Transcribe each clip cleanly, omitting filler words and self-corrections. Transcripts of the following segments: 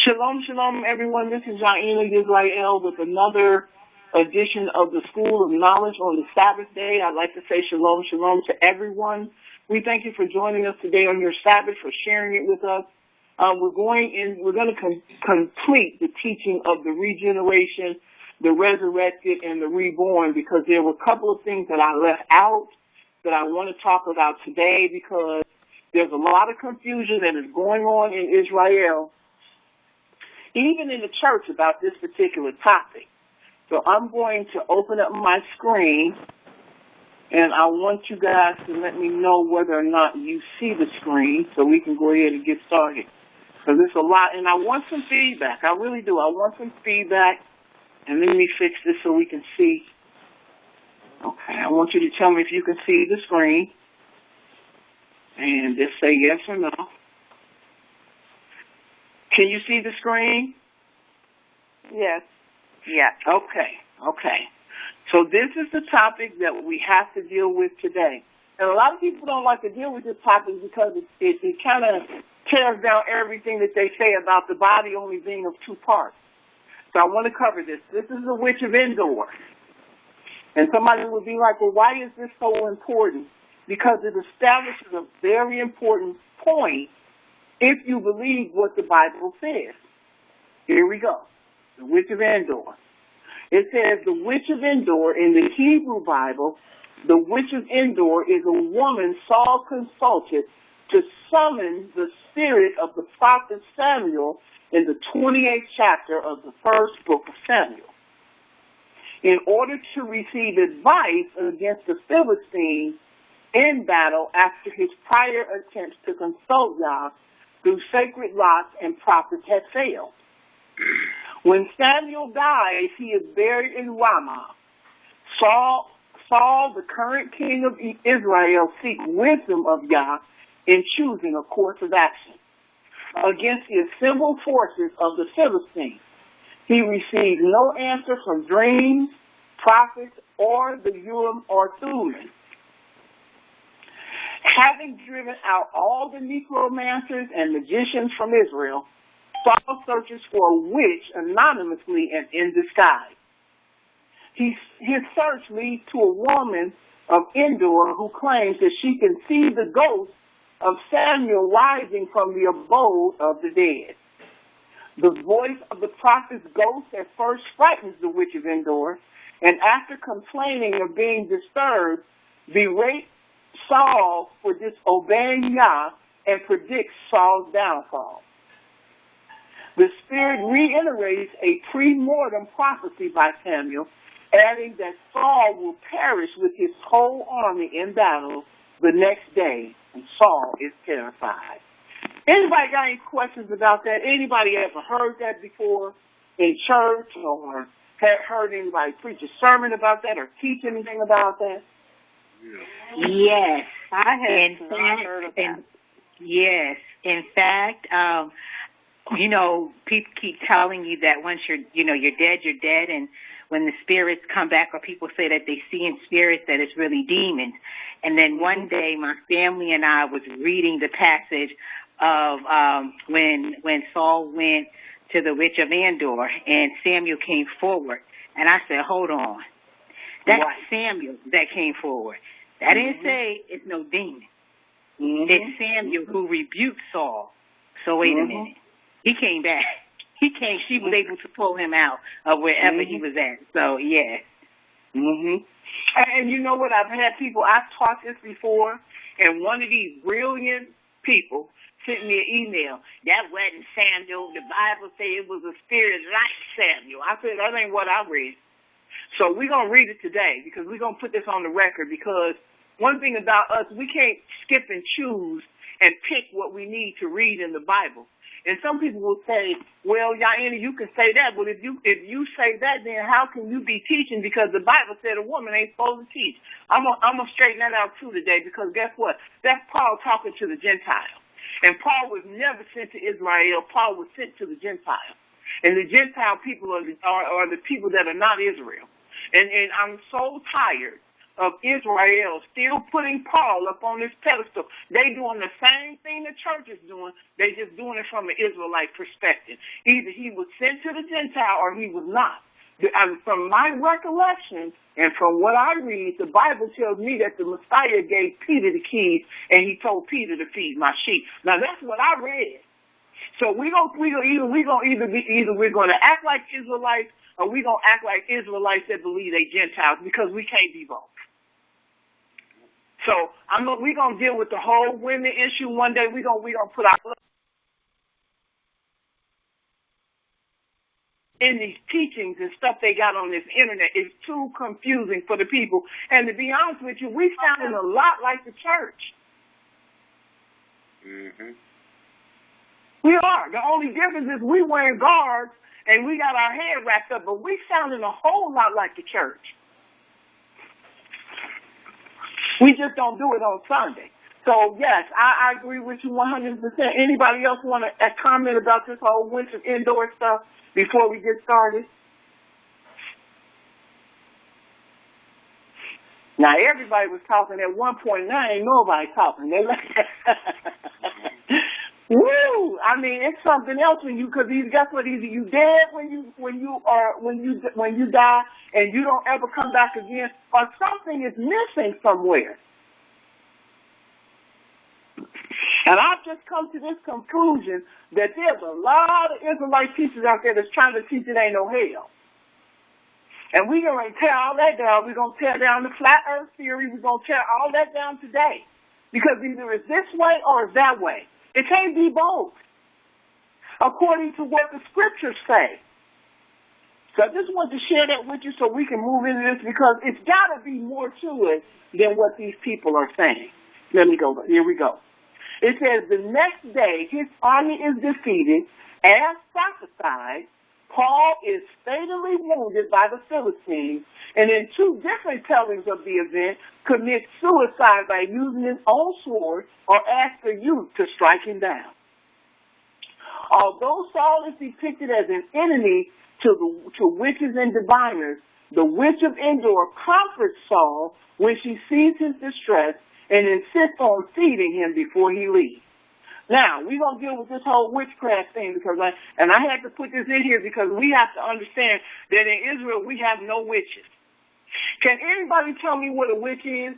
Shalom, shalom, everyone. This is ZACHARIAH Israel with another edition of the School of Knowledge on the Sabbath day. I'd like to say shalom, shalom to everyone. We thank you for joining us today on your Sabbath, for sharing it with us. We're going to complete the teaching of the regeneration, the resurrected, and the reborn, because there were a couple of things that I left out that I want to talk about today, because there's a lot of confusion that is going on in Israel, even in the church, about this particular topic. So I'm going to open up my screen, and I want you guys to let me know whether or not you see the screen so we can go ahead and get started. Because there's a lot, and I want some feedback. I really do. I want some feedback, and let me fix this so we can see. Okay, I want you to tell me if you can see the screen, and just say yes or no. Can you see the screen? Yes. Yeah. Okay. So this is the topic that we have to deal with today. And a lot of people don't like to deal with this topic because it kind of tears down everything that they say about the body only being of two parts. So I want to cover this. This is the Witch of Endor. And somebody would be like, well, why is this so important? Because it establishes a very important point if you believe what the Bible says. Here we go. The Witch of Endor. It says the Witch of Endor in the Hebrew Bible, the Witch of Endor is a woman Saul consulted to summon the spirit of the prophet Samuel in the 28th chapter of the first book of Samuel, in order to receive advice against the Philistines in battle after his prior attempts to consult Yah through sacred lots and prophets had failed. When Samuel dies, he is buried in Ramah. Saul, the current king of Israel, seeks wisdom of Yah in choosing a course of action against the assembled forces of the Philistines. He received no answer from dreams, prophets, or the Urim or Thummim. Having driven out all the necromancers and magicians from Israel, Saul searches for a witch anonymously and in disguise. His search leads to a woman of Endor who claims that she can see the ghost of Samuel rising from the abode of the dead. The voice of the prophet's ghost at first frightens the Witch of Endor, and after complaining of being disturbed, berates Saul for disobeying Yah and predicts Saul's downfall. The spirit reiterates a pre-mortem prophecy by Samuel, adding that Saul will perish with his whole army in battle the next day, and Saul is terrified. Anybody got any questions about that? Anybody ever heard that before in church, or had heard anybody preach a sermon about that or teach anything about that? Yes, I have heard of that. Yes, in fact, people keep telling you that once you're dead, and when the spirits come back, or people say that they see in spirits, that it's really demons. And then one day, my family and I was reading the passage of when Saul went to the Witch of Endor, and Samuel came forward, and I said, hold on. That's Samuel that came forward. That didn't say it's no demon. It's Samuel who rebuked Saul. So wait a minute. He came back. She was able to pull him out of wherever he was at. So, yeah. And you know what? I've taught this before, and one of these brilliant people sent me an email. That wasn't Samuel. The Bible said it was a spirit like Samuel. I said, that ain't what I read. So we're going to read it today, because we're going to put this on the record, because one thing about us, we can't skip and choose and pick what we need to read in the Bible. And some people will say, well, Yaina, you can say that, but if you say that, then how can you be teaching? Because the Bible said a woman ain't supposed to teach. I'm gonna straighten that out too today, because guess what? That's Paul talking to the Gentiles. And Paul was never sent to Israel. Paul was sent to the Gentiles. And the Gentile people are the people that are not Israel. And I'm so tired of Israel still putting Paul up on this pedestal. They doing the same thing the church is doing. They just doing it from an Israelite perspective. Either he was sent to the Gentile or he was not. From my recollection and from what I read, the Bible tells me that the Messiah gave Peter the keys and he told Peter to feed my sheep. Now that's what I read. So we're going to act like Israelites or we're going to act like Israelites that believe they Gentiles, because we can't be both. So we're going to deal with the whole women issue one day. We're going to put our in these teachings and stuff they got on this internet is too confusing for the people. And to be honest with you, we sounding a lot like the church. Mm-hmm. We are. The only difference is we wearing guards and we got our hair wrapped up, but we sounding a whole lot like the church. We just don't do it on Sunday. So, yes, I agree with you 100%. Anybody else want to comment about this whole winter indoor stuff before we get started? Now, everybody was talking at one point. Now ain't nobody talking. They like, woo! I mean, it's something else when you, because guess what? Either you dead when you die and you don't ever come back again, or something is missing somewhere. And I've just come to this conclusion that there's a lot of Israelite teachers out there that's trying to teach it ain't no hell. And we're going to tear all that down. We're going to tear down the flat earth theory. We're going to tear all that down today. Because either it's this way or it's that way. It can't be both, according to what the scriptures say. So I just want to share that with you so we can move into this, because it's got to be more to it than what these people are saying. Let me go. Here we go. It says, the next day his army is defeated. As prophesied, Paul is fatally wounded by the Philistines, and in two different tellings of the event, commits suicide by using his own sword or asks the youth to strike him down. Although Saul is depicted as an enemy to witches and diviners, the witch of Endor comforts Saul when she sees his distress and insists on feeding him before he leaves. Now, we're going to deal with this whole witchcraft thing, because I had to put this in here because we have to understand that in Israel we have no witches. Can anybody tell me what a witch is?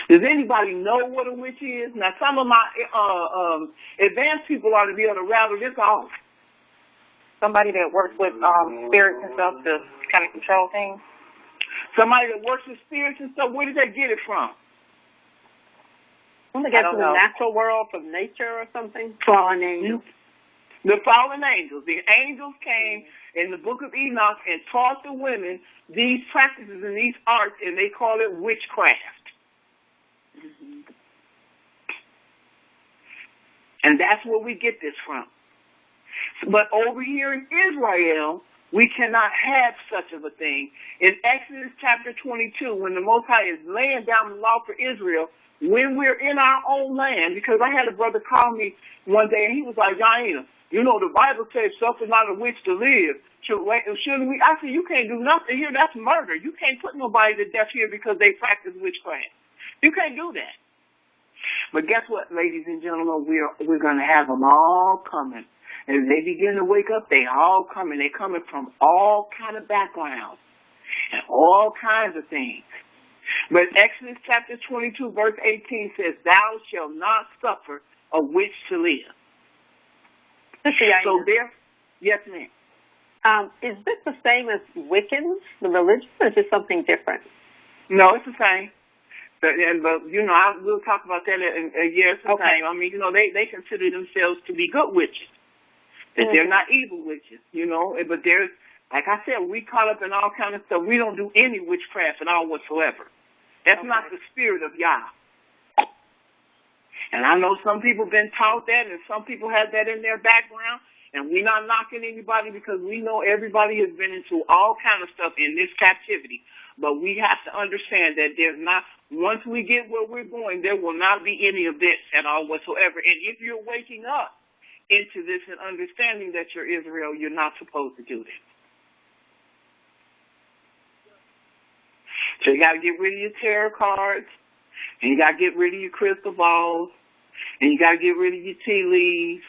Does anybody know what a witch is? Now, some of my advanced people ought to be able to rattle this off. Somebody that works with spirits and stuff to kind of control things. Somebody that works with spirits and stuff, where did they get it from? Don't they get from the natural world, from nature or something? Fallen angels. The fallen angels. The angels came in the book of Enoch and taught the women these practices and these arts, and they call it witchcraft. Mm-hmm. And that's where we get this from. But over here in Israel, we cannot have such of a thing. In Exodus chapter 22, when the Most High is laying down the law for Israel, when we're in our own land, because I had a brother call me one day and he was like, Jaina, you know, the Bible says suffer not a witch to live. Shouldn't we? I said, you can't do nothing here. That's murder. You can't put nobody to death here because they practice witchcraft. You can't do that. But guess what, ladies and gentlemen? We're going to have them all coming. As they begin to wake up, they all coming. They're coming from all kind of backgrounds and all kinds of things. But Exodus chapter 22, verse 18 says, thou shalt not suffer a witch to live. So there, yes, ma'am. Is this the same as Wiccans, the religion, or is this something different? No, it's the same. But you know, we'll talk about that in a year. It's the same. I mean, you know, they consider themselves to be good witches. That they're not evil witches, you know. But there's, like I said, we caught up in all kind of stuff. We don't do any witchcraft at all whatsoever. That's not the spirit of Yah. And I know some people been taught that, and some people have that in their background. And we're not knocking anybody, because we know everybody has been into all kind of stuff in this captivity. But we have to understand that there's not, once we get where we're going, there will not be any of this at all whatsoever. And if you're waking up into this and understanding that you're Israel, you're not supposed to do this. So you got to get rid of your tarot cards, and you got to get rid of your crystal balls, and you got to get rid of your tea leaves,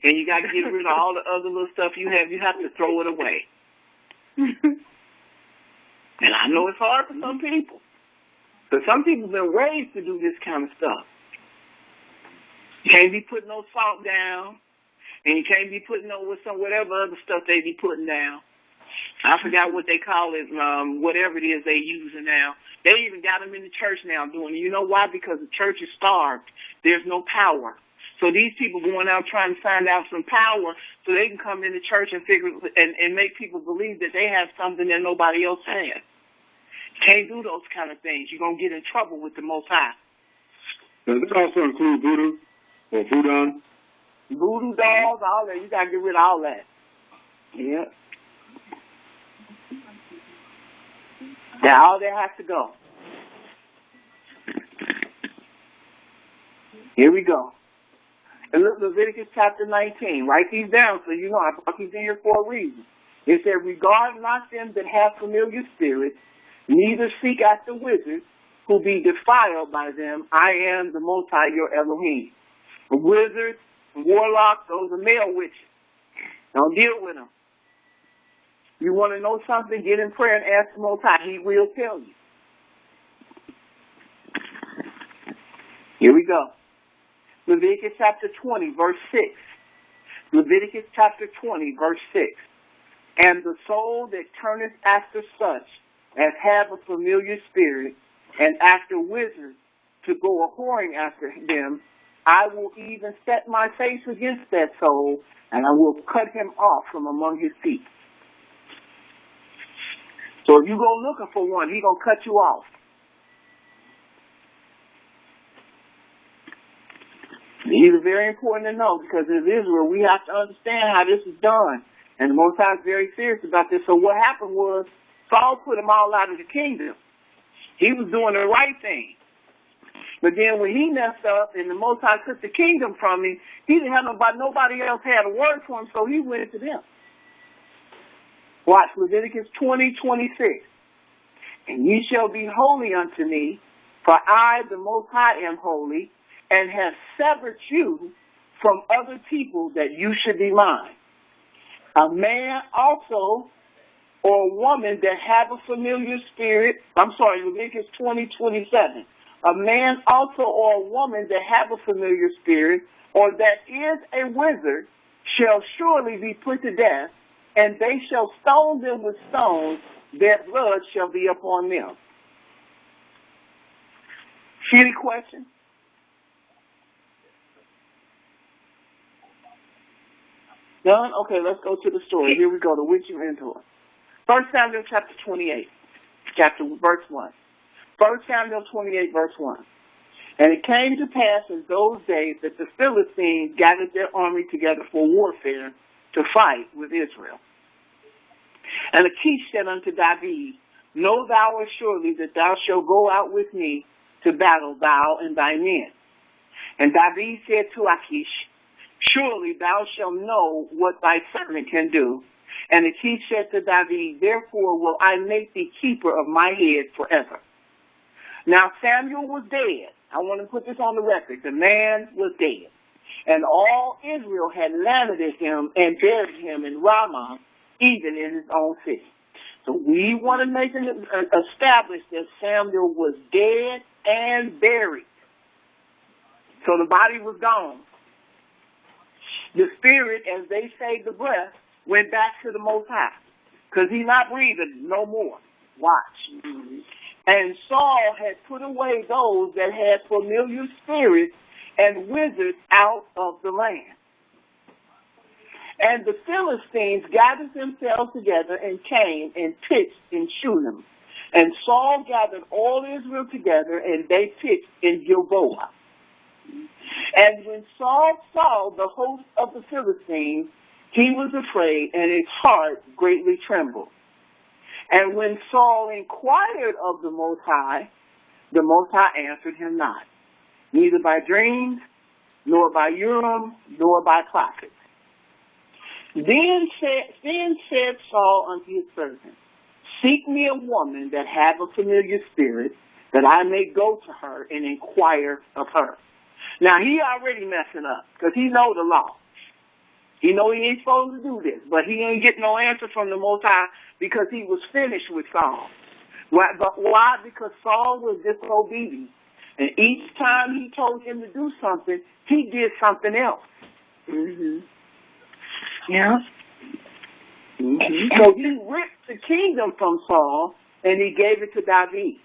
and you got to get rid of all the other little stuff you have. You have to throw it away. And I know it's hard for some people. But some people have been raised to do this kind of stuff. You can't be putting no salt down, and you can't be putting no whatever other stuff they be putting down. I forgot what they call it, whatever it is they using now. They even got them in the church now doing it. You know why? Because the church is starved. There's no power. So these people going out trying to find out some power so they can come into church and figure and make people believe that they have something that nobody else has. You can't do those kind of things. You're going to get in trouble with the Most High. Does this also include voodoo or voodoo? Voodoo dolls, all that. You got to get rid of all that. Yeah. Now all that has to go. Here we go. And look, Leviticus chapter 19. Write these down so you know I brought these in here for a reason. It said, regard not them that have familiar spirits, neither seek after wizards, who be defiled by them. I am the Most High, your Elohim. Wizards, warlocks, those are male witches. Don't deal with them. You want to know something, get in prayer and ask the Most High. He will tell you. Here we go. Leviticus chapter 20, verse 6. Leviticus chapter 20, verse 6. And the soul that turneth after such as have a familiar spirit, and after wizards to go a-whoring after them, I will even set my face against that soul, and I will cut him off from among his feet. So if you go looking for one, he's going to cut you off. These are very important to know because in Israel, we have to understand how this is done. And the Most High is very serious about this. So what happened was Saul put them all out of the kingdom. He was doing the right thing. But then when he messed up and the Most High took the kingdom from him, he didn't have nobody else had a word for him, so he went to them. Watch Leviticus 20:26. And ye shall be holy unto me, for I, the Most High, am holy, and have severed you from other people that you should be mine. A man also or a woman that have a familiar spirit, Leviticus 20:27. A man also or a woman that have a familiar spirit or that is a wizard shall surely be put to death, and they shall stone them with stones, their blood shall be upon them. See any question? Done? Okay, let's go to the story. Here we go, the witch and mentor. 1 Samuel chapter 28, verse 1. 1 Samuel 28, verse 1. And it came to pass in those days that the Philistines gathered their army together for warfare to fight with Israel. And Achish said unto David, Know thou assuredly that thou shalt go out with me to battle, thou and thy men. And David said to Achish, Surely thou shalt know what thy servant can do. And Achish said to David, Therefore will I make thee keeper of my head forever. Now Samuel was dead. I want to put this on the record. The man was dead. And all Israel had lamented him and buried him in Ramah, even in his own city. So we want to make establish that Samuel was dead and buried. So the body was gone. The spirit, as they say, the breath, went back to the Most High. Because he's not breathing no more. Watch. And Saul had put away those that had familiar spirits and wizards out of the land. And the Philistines gathered themselves together and came and pitched in Shunem. And Saul gathered all Israel together, and they pitched in Gilboa. And when Saul saw the host of the Philistines, he was afraid, and his heart greatly trembled. And when Saul inquired of the Most High answered him not, neither by dreams, nor by Urim, nor by prophets. Then said Saul unto his servants, seek me a woman that have a familiar spirit, that I may go to her and inquire of her. Now, he already messing up because he know the law. He know he ain't supposed to do this, but he ain't getting no answer from the Most High because he was finished with Saul. Why? Because Saul was disobedient. And each time he told him to do something, he did something else. Mm-hmm. Yeah. Mm-hmm. So he ripped the kingdom from Saul and he gave it to David.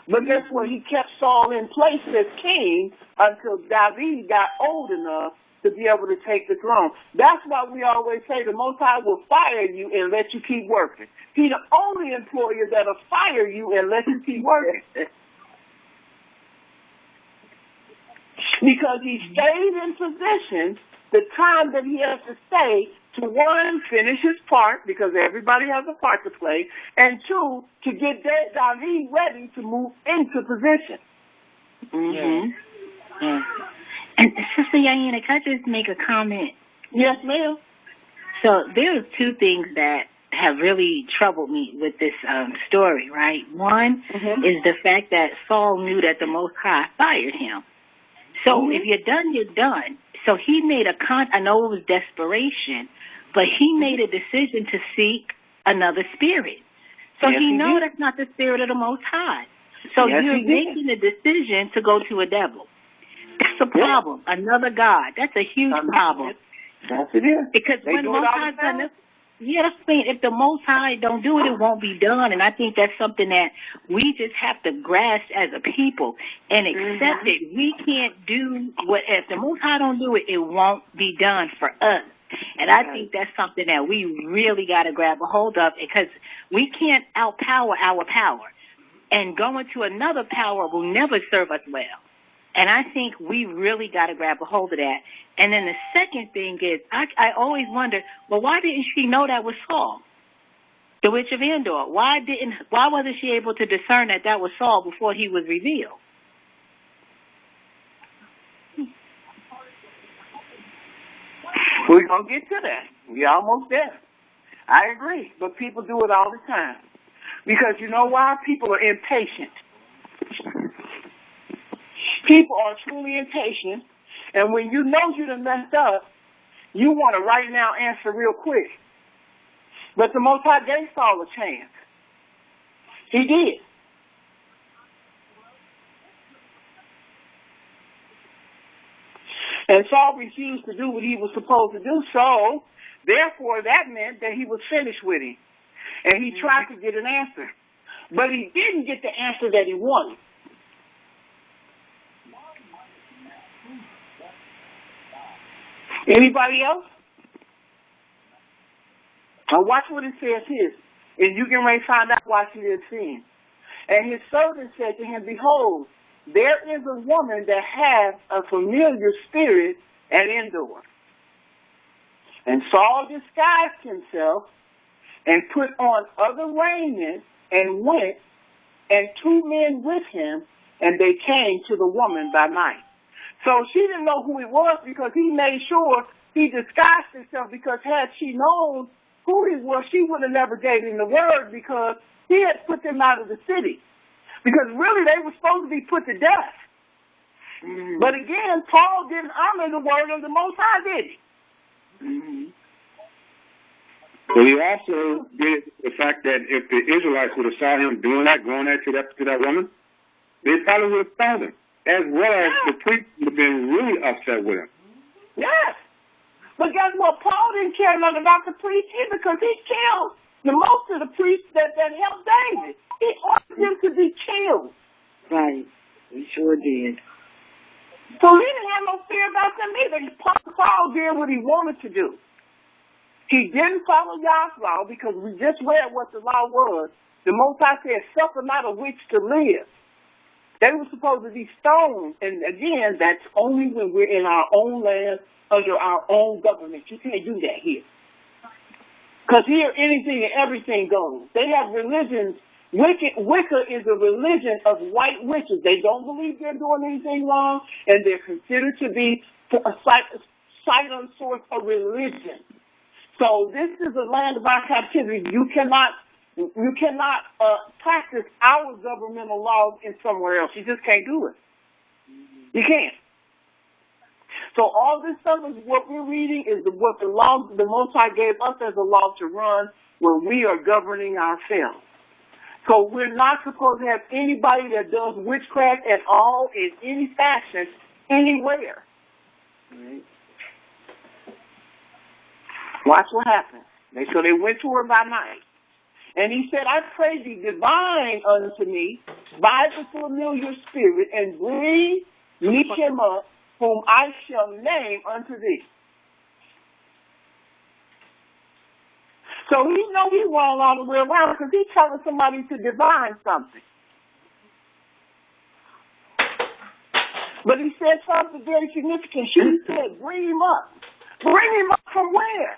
But guess what? He kept Saul in place as king until David got old enough to be able to take the throne. That's why we always say the Most High will fire you and let you keep working. He's the only employer that'll fire you and let you keep working. Because he stayed in position the time that he has to stay to, one, finish his part, because everybody has a part to play, and two, to get David ready to move into position. Mm-hmm. Yeah. And Sister Yaina, can I just make a comment? Yes, ma'am. So there's two things that have really troubled me with this story, right? One is the fact that Saul knew that the Most High fired him. So if you're done, you're done. So he made I know it was desperation, but he made a decision to seek another spirit. So he knows that's not the spirit of the Most High. So you're making a decision to go to a devil. That's a problem. Another God. That's a huge problem. That's it is. Because when the Most High done this, that's the thing. If the Most High don't do it, it won't be done. And I think that's something that we just have to grasp as a people and accept it. We can't do what, if the Most High don't do it, it won't be done for us. And I think that's something that we really got to grab a hold of, because we can't outpower our power. And going to another power will never serve us well. And I think we really got to grab a hold of that. And then the second thing is, I always wonder, well, why didn't she know that was Saul, the witch of Endor? Why wasn't she able to discern that was Saul before he was revealed? We're going to get to that. We're almost there. I agree. But people do it all the time. Because you know why? People are impatient. People are truly impatient, and when you know you done messed up, you want to right now answer real quick. But the Most High gave Saul a chance. He did. And Saul refused to do what he was supposed to do, so therefore that meant that he was finished with him. And he tried to get an answer. But he didn't get the answer that he wanted. Anybody else? Now watch what it says here. And you can find out why she didn't see him. And his servant said to him, behold, there is a woman that has a familiar spirit at Endor. And Saul disguised himself and put on other raiment and went, and 2 men with him, and they came to the woman by night. So she didn't know who he was, because he made sure he disguised himself, because had she known who he was, she would have never gave him the word, because he had put them out of the city. Because really they were supposed to be put to death. Mm-hmm. But again, Paul didn't honor the word of the Most High, did he? Mm-hmm. Well, he also did the fact that if the Israelites would have saw him doing that, going there to that woman, they probably would have found him. As well as the priest would have been really upset with him. Yes. But guess what? Paul didn't care nothing about the priest either, because he killed the most of the priests that helped David. He ordered them to be killed. Right. He sure did. So he didn't have no fear about them either. Paul did what he wanted to do. He didn't follow God's law, because we just read what the law was. The Most High said, suffer not a witch to live. They were supposed to be stoned. And again, that's only when we're in our own land, under our own government. You can't do that here. Because here, anything and everything goes. They have religions. Wicca is a religion of white witches. They don't believe they're doing anything wrong, and they're considered to be a silent source of religion. So this is a land of our captivity. You cannot You cannot practice our governmental laws in somewhere else. You just can't do it. You can't. So all this stuff is what we're reading is what the law, the Most High gave us as a law to run where we are governing ourselves. So we're not supposed to have anybody that does witchcraft at all in any fashion anywhere. Right. Watch what happens. So they went to her by night. And he said, I pray thee divine unto me by the familiar spirit and bring me him up whom I shall name unto thee. So he know he wrong all the way around because he's telling somebody to divine something. But he said something very significant. She said, bring him up. Bring him up from where?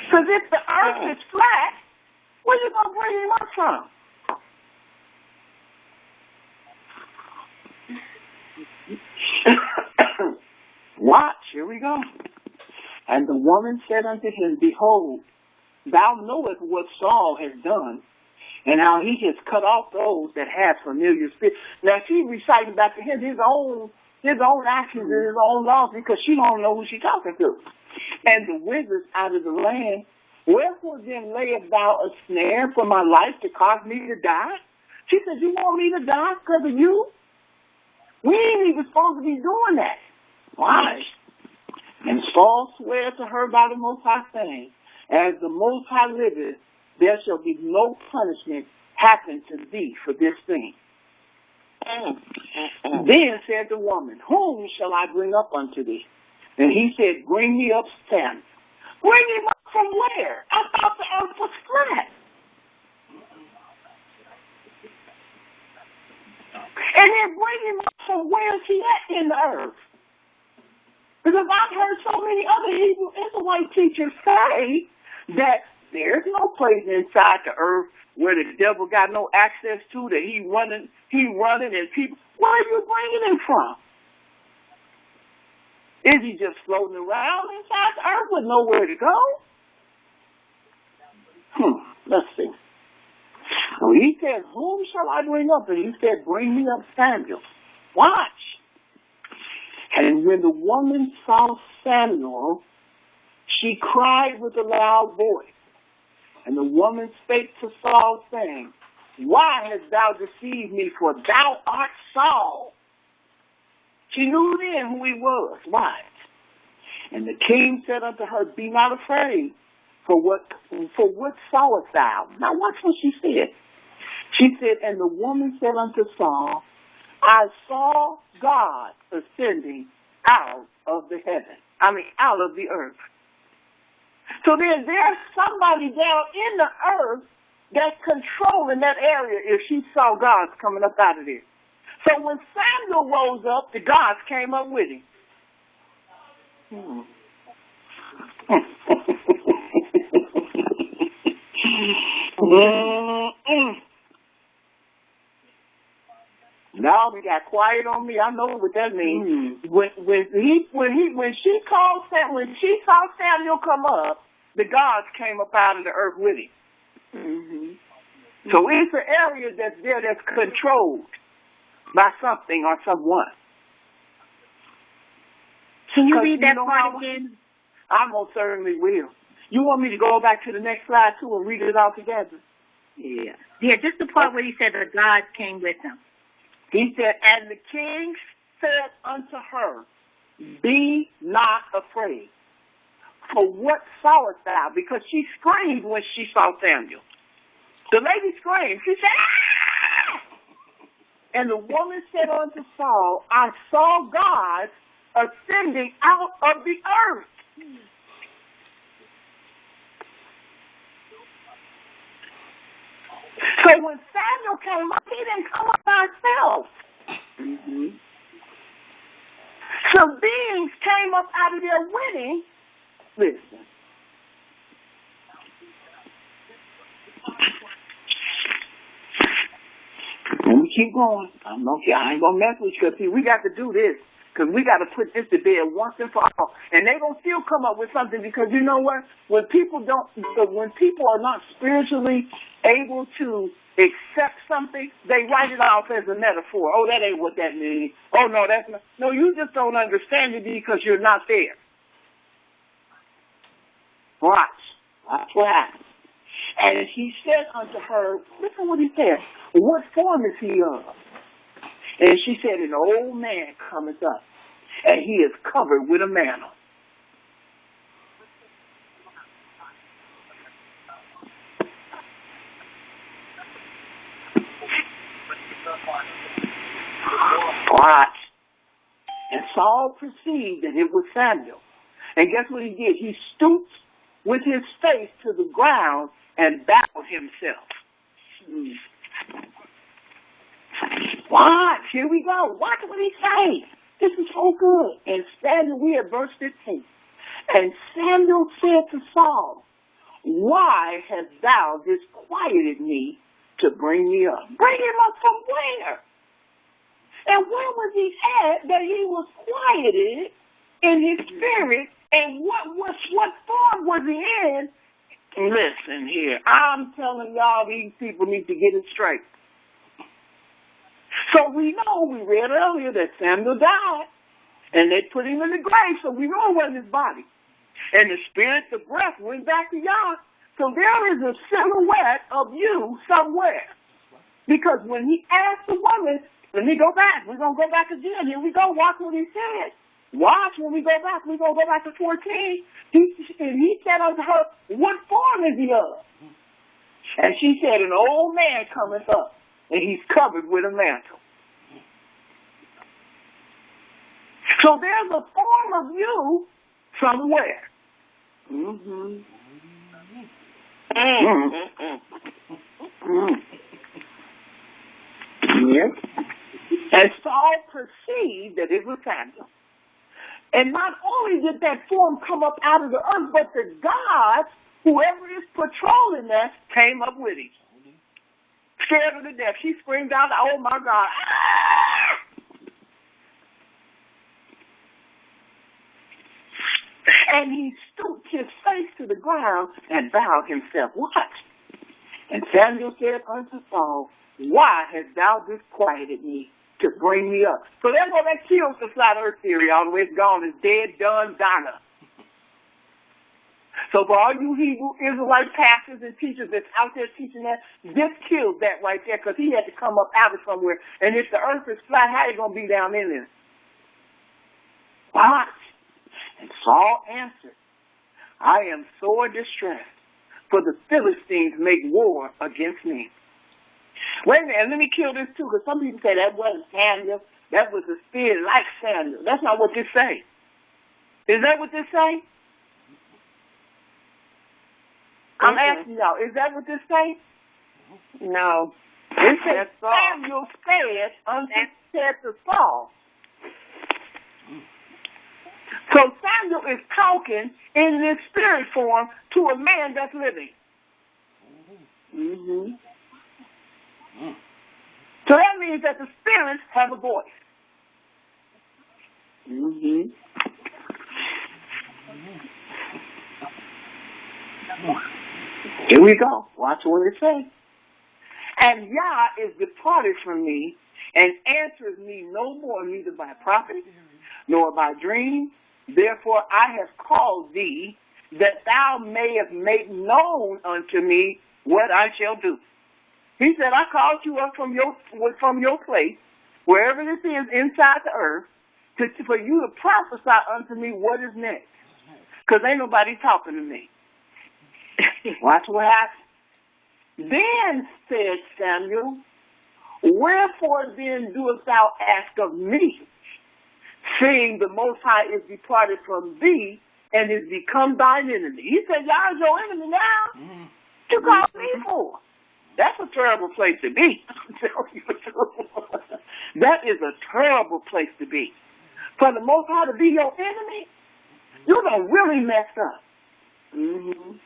Because if the earth is flat, where you going to bring him up from? Watch, here we go. And the woman said unto him, behold, thou knowest what Saul has done, and how he has cut off those that have familiar spirits. Now she's reciting back to him his own actions and his own laws because she don't know who she's talking to. And the wizards out of the land, wherefore then layest thou a snare for my life to cause me to die? She said, you want me to die because of you? We ain't even supposed to be doing that. Why? And Saul sware to her by the Most High, saying, as the Most High liveth, there shall be no punishment happen to thee for this thing. Then said the woman, whom shall I bring up unto thee? And he said, bring me up Samuel. Bring him up from where? I thought the earth was flat. And then bring him up from where is he at in the earth? Because I've heard so many other Hebrew Israelite teachers say that there's no place inside the earth where the devil got no access to, that he running and people. Where are you bringing him from? Is he just floating around inside the earth with nowhere to go? Let's see. So he said, whom shall I bring up? And he said, bring me up Samuel. Watch. And when the woman saw Samuel, she cried with a loud voice. And the woman spake to Saul, saying, why hast thou deceived me? For thou art Saul. She knew then who he was. Why? And the king said unto her, be not afraid, for what sawest thou? Now watch what she said. She said, and the woman said unto Saul, I saw God ascending out of the heaven. Out of the earth. So there's somebody down in the earth that's controlling that area if she saw gods coming up out of there. So when Samuel rose up, the gods came up with him. Now we got quiet on me. I know what that means. When she saw Samuel come up, the gods came up out of the earth with him. So it's an area that's there that's controlled by something or someone. Can you read that part again? I most certainly will. You want me to go back to the next slide too and read it all together? Yeah, just the part where he said the gods came with him. He said, and the king said unto her, be not afraid. For what sawest thou? Because she screamed when she saw Samuel. The lady screamed. She said, ah! And the woman said unto Saul, I saw God ascending out of the earth. So when Samuel came up, he didn't come up by himself. Some beings came up out of their wedding. Listen. Let me we keep going. I'm okay. I ain't going to mess with you because, see, we got to do this because we got to put this to bed once and for all. And they're going to still come up with something because you know what? When people are not spiritually able to accept something, they write it off as a metaphor. Oh, that ain't what that means. Oh, no, that's not. No, you just don't understand it because you're not there. Watch. Watch what happens. And he said unto her, listen what he said, what form is he of? And she said, an old man cometh up, and he is covered with a mantle. Watch. And Saul perceived that it was Samuel. And guess what he did? He stooped with his face to the ground and bowed himself. Watch, here we go. Watch what he says. This is so good. And Samuel, we at verse 15. And Samuel said to Saul, why hast thou disquieted me to bring me up? Bring him up from where? And where was he at that he was quieted in his spirit? And what form was he in? Listen here. I'm telling y'all, these people need to get it straight. So we know, we read earlier that Samuel died, and they put him in the grave, so we know it wasn't his body. And the spirit, the breath, went back to Yah. So there is a silhouette of you somewhere. Because when he asked the woman, let me go back. We're going to go back again. Here we go. Watch what he said. Watch when we go back. We're going to go back to 14. He said unto her, what form is he of? And she said, an old man cometh up, and he's covered with a mantle. So there's a form of you somewhere. Mm-hmm. Mm-hmm. Yes. And Saul perceived that it was Samuel. And not only did that form come up out of the earth, but the gods, whoever is patrolling that, came up with him. Scared her to death. She screamed out, oh my God. Ah! And he stooped his face to the ground and bowed himself. What? And Samuel said unto Saul, why hast thou disquieted me to bring me up? So that's what that kills the flat earth theory all the way. It's gone. It's dead, done, donna. So for all you Hebrew Israelite pastors and teachers that's out there teaching that, this kills that right there because he had to come up out of somewhere. And if the earth is flat, how you going to be down in there? Watch. And Saul answered, I am sore distressed, for the Philistines make war against me. Wait a minute, let me kill this too, because some people say that wasn't Samuel, that was a spirit like Samuel. That's not what this say. Is that what this say? I'm asking y'all, is that what this say? No. It says Samuel said to Saul. So Samuel is talking in this spirit form to a man that's living. Mm-hmm. So that means that the spirits have a voice. Mm-hmm. Here we go. Watch what it says. And Yah is departed from me, and answers me no more, neither by prophet, nor by dream. Therefore I have called thee, that thou mayest make known unto me what I shall do. He said, I called you up from your place, wherever this is inside the earth, for you to prophesy unto me what is next. Because ain't nobody talking to me. Watch what happens. Then said Samuel, wherefore then doest thou ask of me, seeing the Most High is departed from thee and is become thine enemy? He said, y'all is your enemy now. Mm-hmm. What you call me for? That's a terrible place to be. That is a terrible place to be. For the Most High to be your enemy, you're going to really mess up. Mm-hmm.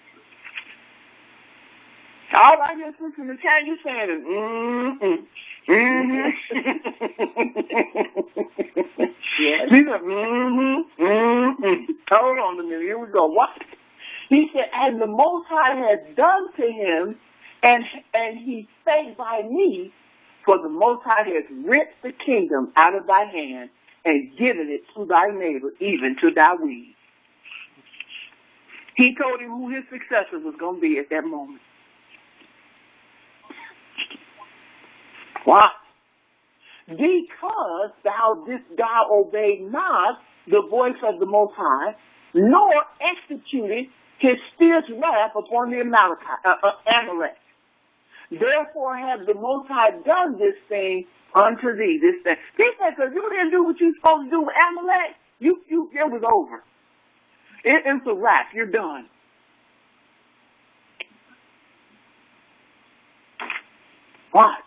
All I hear Sister Natalia saying is, Yes. She said, Hold on a minute. Here we go. What? He said, and the Most High has done to him, and he spake by me, for the Most High has ripped the kingdom out of thy hand and given it to thy neighbor, even to thy weed. He told him who his successor was going to be at that moment. Why? Because thou didst thou obey not the voice of the Most High, nor executed his fierce wrath upon the Amalek. Therefore have the Most High done this thing unto thee. This thing. He said, because you didn't do what you were supposed to do with Amalek, it was over. It's a wrap. You're done. Watch.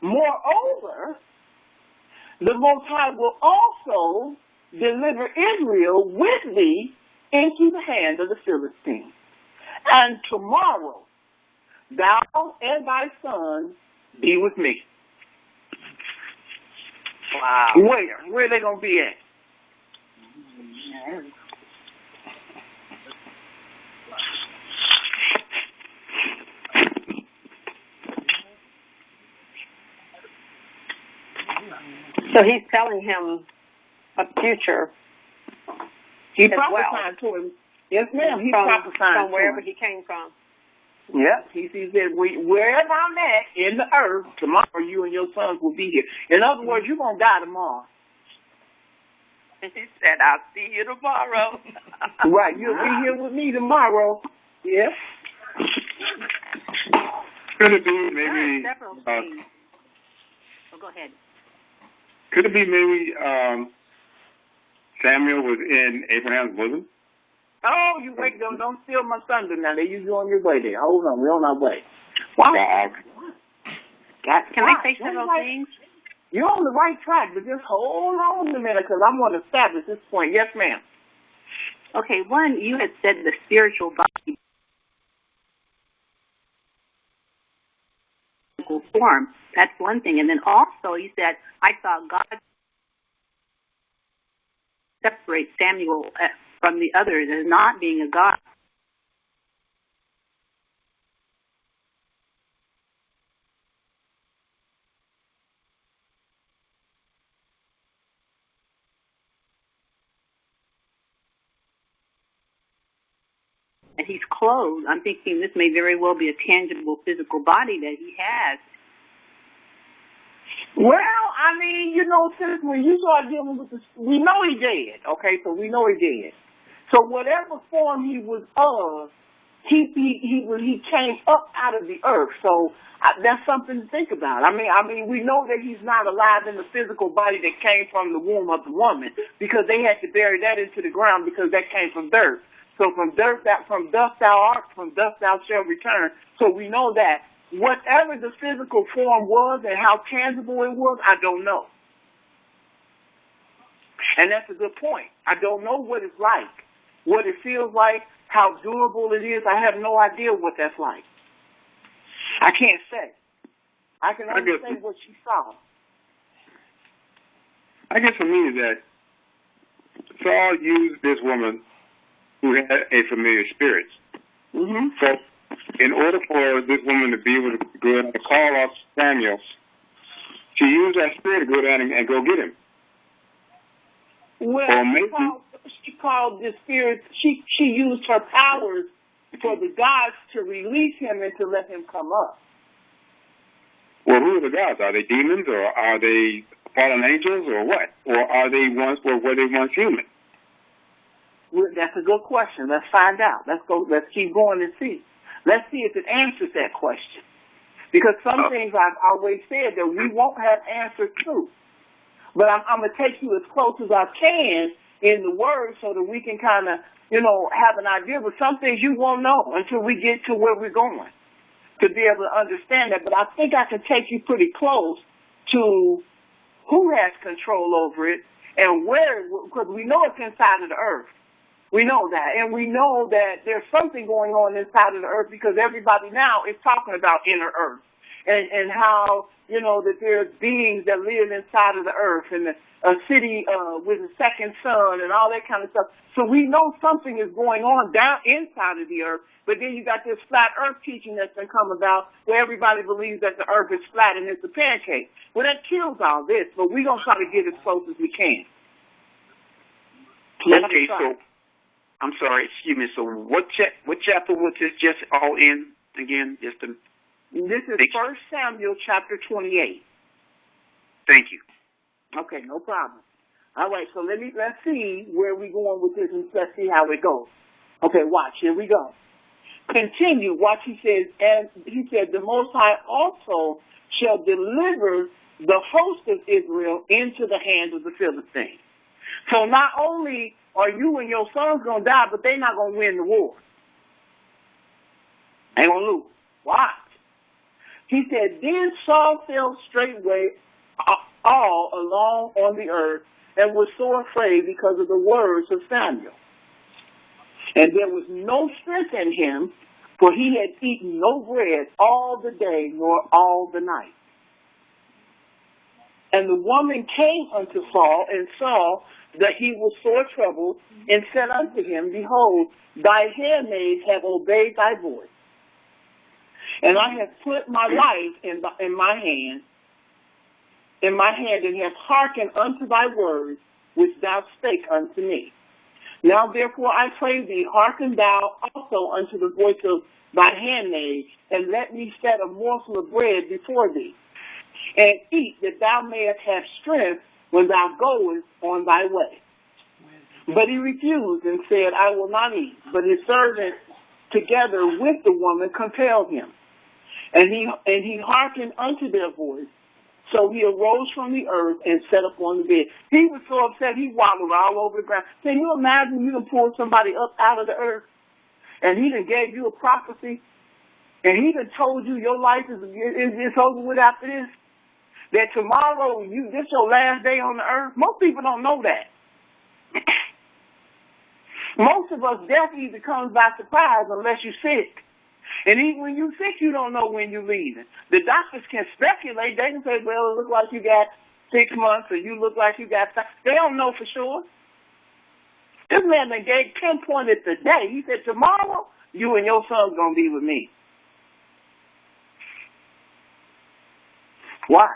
Moreover, the Most High will also deliver Israel with thee into the hand of the Philistines. And tomorrow thou and thy sons be with me. Wow. Where are they going to be at? So he's telling him a future. He as prophesied to him. Yes, ma'am. He prophesied from to wherever him. he came from. Yep. He said, wherever I'm at in the earth, tomorrow you and your sons will be here. In other words, you're going to die tomorrow. He said, I'll see you tomorrow. Right. You'll be here with me tomorrow. Yes. Could it be maybe? Several things. Go ahead. Could it be maybe Samuel was in Abraham's bosom? Oh, you wait, don't steal my thunder now. You're on your way there. Hold on, we're on our way. Wow. Can I say several things? You're on the right track, but just hold on a minute because I want to establish this point. Yes, ma'am. Okay, one, you had said the spiritual body form. That's one thing. And then also you said, I saw God separate Samuel from the others as not being a God. And he's clothed. I'm thinking this may very well be a tangible physical body that he has. Well, I mean, since when you start dealing with this, we know he dead, okay? So we know he dead. So whatever form he was of, he came up out of the earth. So that's something to think about. I mean, we know that he's not alive in the physical body that came from the womb of the woman because they had to bury that into the ground because that came from dirt. So from dust thou art, from dust thou shalt return. So we know that. Whatever the physical form was and how tangible it was, I don't know. And that's a good point. I don't know what it's like, what it feels like, how doable it is. I have no idea what that's like. I can't say. I can only say what she saw. I guess for me is that Saul used this woman who had a familiar spirit. Mm-hmm. So in order for this woman to be able to go and call off Samuel, she used that spirit to go down and go get him. Well, she called the spirit, she used her powers for the gods to release him and to let him come up. Well, who are the gods? Are they demons or are they fallen angels or what? Or are they were they once human? Well, that's a good question. Let's find out. Let's keep going and see. Let's see if it answers that question. Because some things I've always said that we won't have answers to. But I'm going to take you as close as I can in the Word so that we can kind of, have an idea. But some things you won't know until we get to where we're going to be able to understand that. But I think I can take you pretty close to who has control over it and where, because we know it's inside of the earth. We know that. And we know that there's something going on inside of the earth because everybody now is talking about inner earth and how, you know, that there's beings that live inside of the earth and a city with a second sun and all that kind of stuff. So we know something is going on down inside of the earth, but then you got this flat earth teaching that's been come about where everybody believes that the earth is flat and it's a pancake. Well, that kills all this, but we're going to try to get as close as we can. Okay, so, I'm sorry, excuse me, so what chapter was this just all in again? This is 1 Samuel chapter 28. Thank you. Okay, no problem. All right, so let's see where we're going with this and let's see how it goes. Okay, watch, here we go. Continue, watch, he says, and he said, the Most High also shall deliver the host of Israel into the hand of the Philistines. So not only are you and your sons going to die, but they're not going to win the war. They're going to lose. Watch. He said, then Saul fell straightway all along on the earth and was so afraid because of the words of Samuel. And there was no strength in him, for he had eaten no bread all the day nor all the night. And the woman came unto Saul and saw that he was sore troubled and said unto him, behold, thy handmaids have obeyed thy voice. And I have put my life in my hand, and have hearkened unto thy words, which thou spake unto me. Now therefore I pray thee, hearken thou also unto the voice of thy handmaid, and let me set a morsel of bread before thee, and eat, that thou mayest have strength when thou goest on thy way. But he refused and said, I will not eat. But his servant together with the woman compelled him. And he hearkened unto their voice. So he arose from the earth and sat upon the bed. He was so upset he wallowed all over the ground. Can you imagine you done pulled somebody up out of the earth and he done gave you a prophecy and he done told you your life is over with after this? That tomorrow this your last day on the earth? Most people don't know that. Most of us, death either comes by surprise unless you're sick. And even when you're sick, you don't know when you're leaving. The doctors can speculate. They can say, well, it looks like you got 6 months or you look like you got 5. They don't know for sure. This man that gave pinpointed the day. He said, tomorrow, you and your son's going to be with me. Why?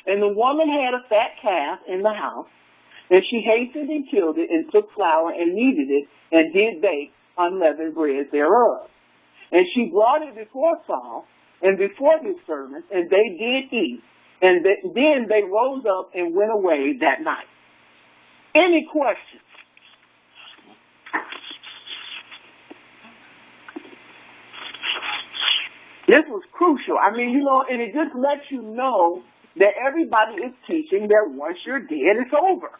And the woman had a fat calf in the house, and she hastened and killed it and took flour and kneaded it and did bake unleavened bread thereof. And she brought it before Saul and before his servants, and they did eat. And then they rose up and went away that night. Any questions? This was crucial. I mean, and it just lets you know that everybody is teaching that once you're dead, it's over.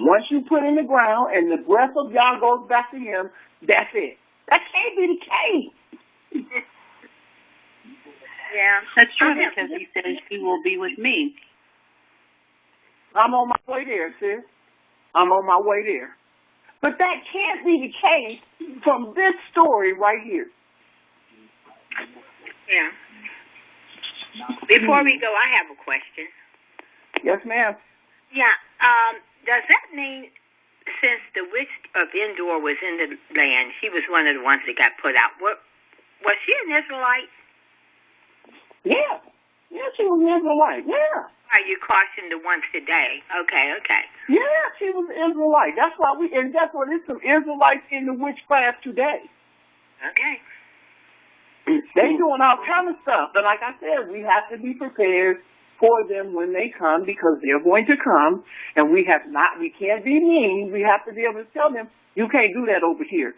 Once you put in the ground and the breath of Yah goes back to him, that's it. That can't be the case. Yeah, that's true because he says he will be with me. I'm on my way there, sis. I'm on my way there. But that can't be the case from this story right here. Yeah. Before we go, I have a question. Yes, ma'am. Yeah. Does that mean since the witch of Endor was in the land, she was one of the ones that got put out? Was she an Israelite? Yeah. Yeah, she was an Israelite. Yeah. Are you cautioning the ones today? Okay. Yeah, she was an Israelite. That's why and that's what there's some Israelites in the witch class today. Okay. They doing all kind of stuff. But like I said, we have to be prepared for them when they come because they're going to come, and we can't be mean. We have to be able to tell them, you can't do that over here.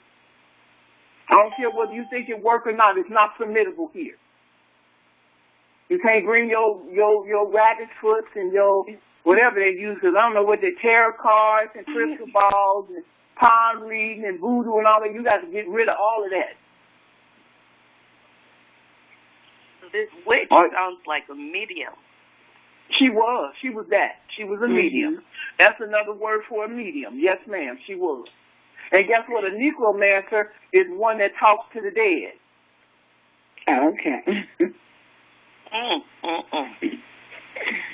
I don't care whether you think it works or not. It's not permissible here. You can't bring your rabbit foots and your whatever they use, because I don't know what they tarot cards and crystal balls and palm reading and voodoo and all that. You got to get rid of all of that. This witch sounds like a medium. She was that. She was a medium. That's another word for a medium. Yes, ma'am, she was. And guess what? A necromancer is one that talks to the dead. Okay.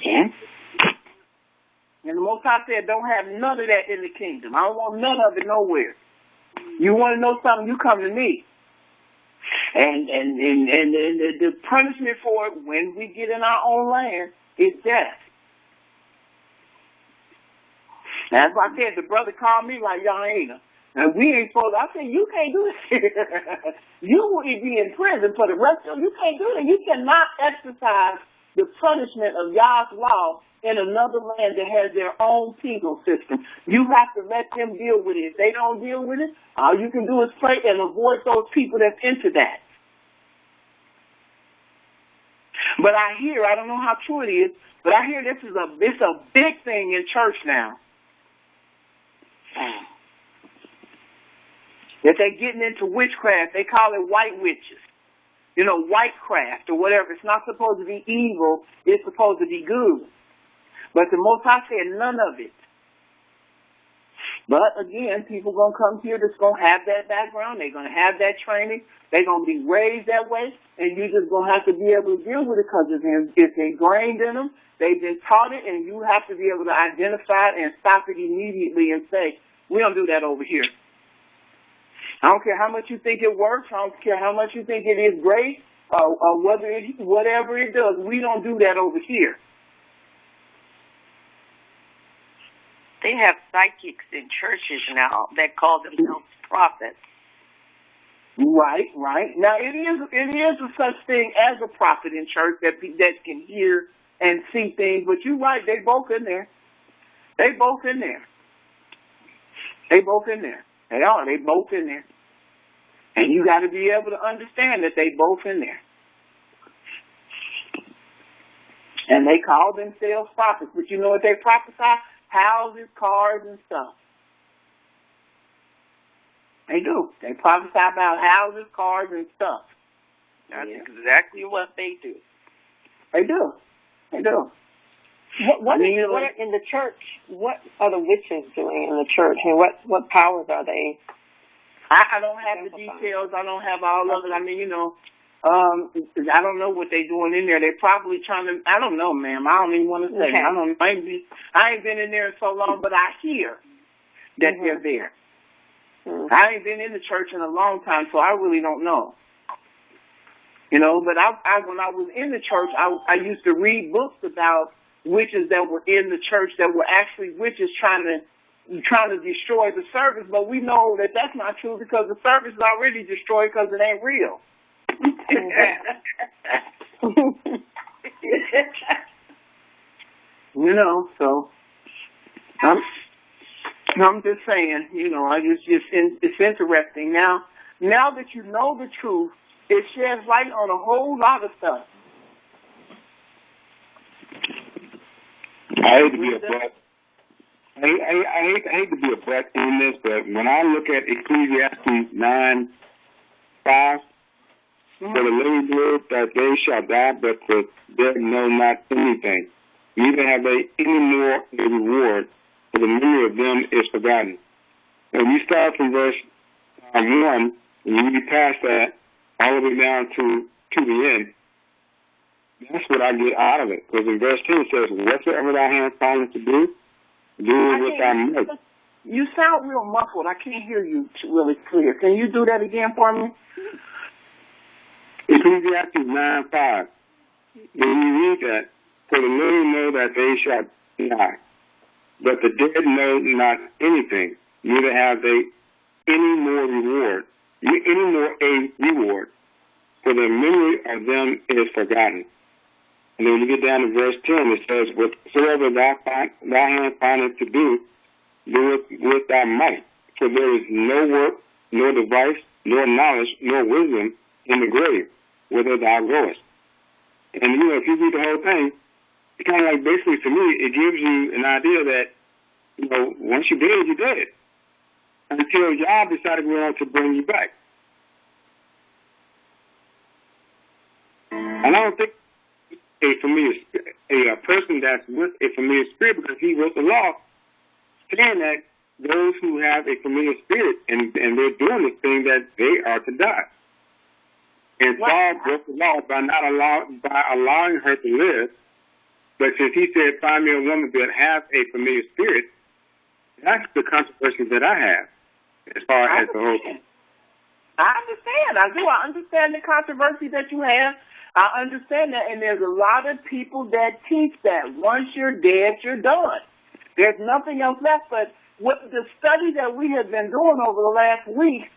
Yeah. And the Most High said, don't have none of that in the kingdom. I don't want none of it nowhere. You want to know something, you come to me. And the punishment for it when we get in our own land is death. That's why I said the brother called me like, y'all ain't. And we ain't supposed to. I said, you can't do this here. You will be in prison for the rest of you. Can't do that. You cannot exercise the punishment of Yah's law in another land that has their own penal system. You have to let them deal with it. If they don't deal with it, all you can do is pray and avoid those people that's into that. But I don't know how true it is, but I hear it's a big thing in church now. That they're getting into witchcraft. They call it white witches. You know, whitecraft or whatever. It's not supposed to be evil. It's supposed to be good. But the Most High said none of it. But again, people going to come here that's going to have that background. They're going to have that training. They're going to be raised that way. And you're just going to have to be able to deal with it because it's ingrained in them. They've been taught it, and you have to be able to identify it and stop it immediately and say, we don't do that over here. I don't care how much you think it works. I don't care how much you think it is great or whatever it does. We don't do that over here. They have psychics in churches now that call themselves prophets. Right. Now, it is a such thing as a prophet in church that can hear and see things. But you're right. They both in there. They both in there. They are. They both in there. And you got to be able to understand that they both in there. And they call themselves prophets. But you know what they prophesy? Houses, cars, and stuff. They do. They prophesy about houses, cars, and stuff. That's exactly what they do. They do. What in the church? What are the witches doing in the church, and what powers are they? I don't have the details. I don't have all of it. I mean, I don't know what they're doing in there. They're probably trying to. I don't know, ma'am. I don't even want to say. Okay. I don't. I ain't been in there so long, but I hear that they're there. Mm-hmm. I ain't been in the church in a long time, so I really don't know. But when I was in the church, I used to read books about witches that were in the church that were actually witches trying to destroy the service, but we know that that's not true because the service is already destroyed because it ain't real. So I'm just saying, it's interesting. Now that you know the truth, it sheds light on a whole lot of stuff. I hate to be a butt. I hate to be a butt in this, but when I look at Ecclesiastes 9:5, for the living live that they shall die, but the dead know not anything. Neither have they any more a reward, for the memory of them is forgotten. When you start from verse 1, and you read past that, all the way down to the end, that's what I get out of it. Because in verse 10 it says, whatsoever thy hand findeth to do, do it with thy might. You sound real muffled. I can't hear you really clear. Can you do that again for me? Ecclesiastes 9:5. When you read that, for the living know that they shall die, but the dead know not anything, neither have they any more a reward, for the memory of them is forgotten. And then when you get down to verse 10, it says, whatsoever thy hand findeth to do, do it with thy might. For there is no work, nor device, nor knowledge, nor wisdom in the grave, whither thou goest. And, if you read the whole thing, it's kind of like basically, to me, it gives you an idea that, once you're dead, you're dead. Until Yah decided to bring you back. And I don't think a person that's with a familiar spirit, because he wrote the law, saying that those who have a familiar spirit, and they're doing this thing that they are to die. And Saul broke the law by allowing her to live. But since he said, find me a woman that has a familiar spirit, that's the controversy that I have as far as the whole thing. I understand. I do. I understand the controversy that you have. I understand that. And there's a lot of people that teach that once you're dead, you're done. There's nothing else left. But with the study that we have been doing over the last week,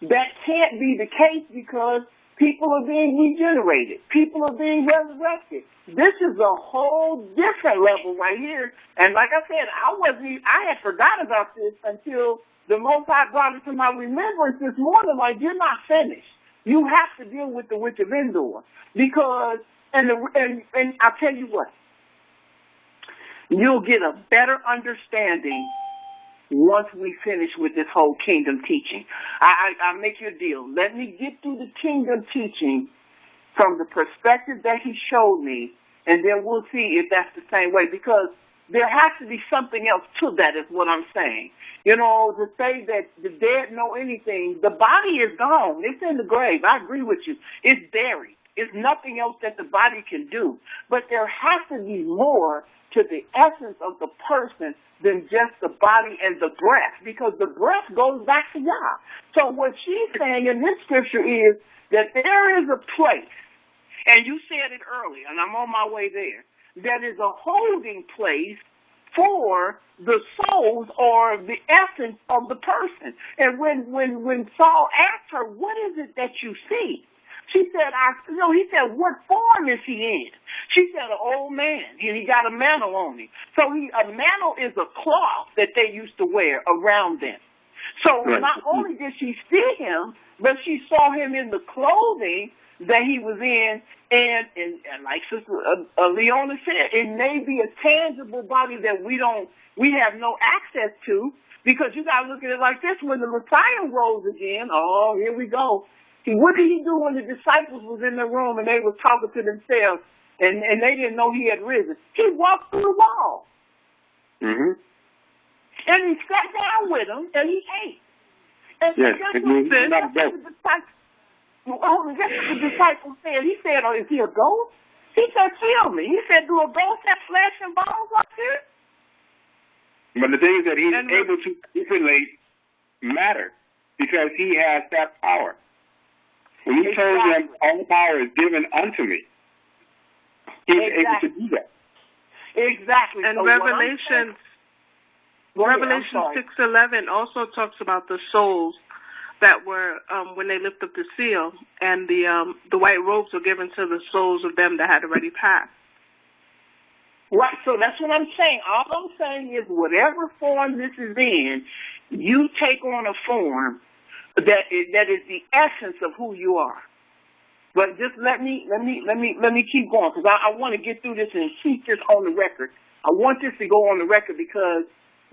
that can't be the case because people are being regenerated. People are being resurrected. This is a whole different level right here. And like I said, I had forgotten about this until the Most High brought it to my remembrance this morning. Like, you're not finished. You have to deal with the witch of Endor because, and I'll tell you what, you'll get a better understanding once we finish with this whole kingdom teaching. I'll make you a deal. Let me get through the kingdom teaching from the perspective that he showed me, and then we'll see if that's the same way, because there has to be something else to that is what I'm saying. You know, to say that the dead know anything, the body is gone. It's in the grave. I agree with you. It's buried. It's nothing else that the body can do. But there has to be more to the essence of the person than just the body and the breath, because the breath goes back to Yah. So what she's saying in this scripture is that there is a place, and you said it earlier, and I'm on my way there, that is a holding place for the souls or the essence of the person. And when Saul asked her, what is it that you see? She said, he said, what form is he in? She said, an old man, and he got a mantle on him. So a mantle is a cloth that they used to wear around them. So not only did she see him, but she saw him in the clothing that he was in, and like Sister Leona said, it may be a tangible body that we have no access to, because you got to look at it like this. When the Messiah rose again, oh, here we go. See, what did he do when the disciples was in the room and they were talking to themselves and they didn't know he had risen? He walked through the wall. Mm-hmm. And he sat down with them and he ate. And yes, guess what the disciples said? He said, oh, is he a ghost? He said, feel me. He said, do a ghost have flesh and bones like this? But the thing is that he's able to manipulate matter because he has that power. When he told them, all power is given unto me, he's able to do that. Exactly. And so Revelation 6:11 also talks about the souls that were, when they lift up the seal, and the white robes were given to the souls of them that had already passed. Right, so that's what I'm saying. All I'm saying is whatever form this is in, you take on a form that is the essence of who you are. But just let me keep going, because I want to get through this and keep this on the record. I want this to go on the record because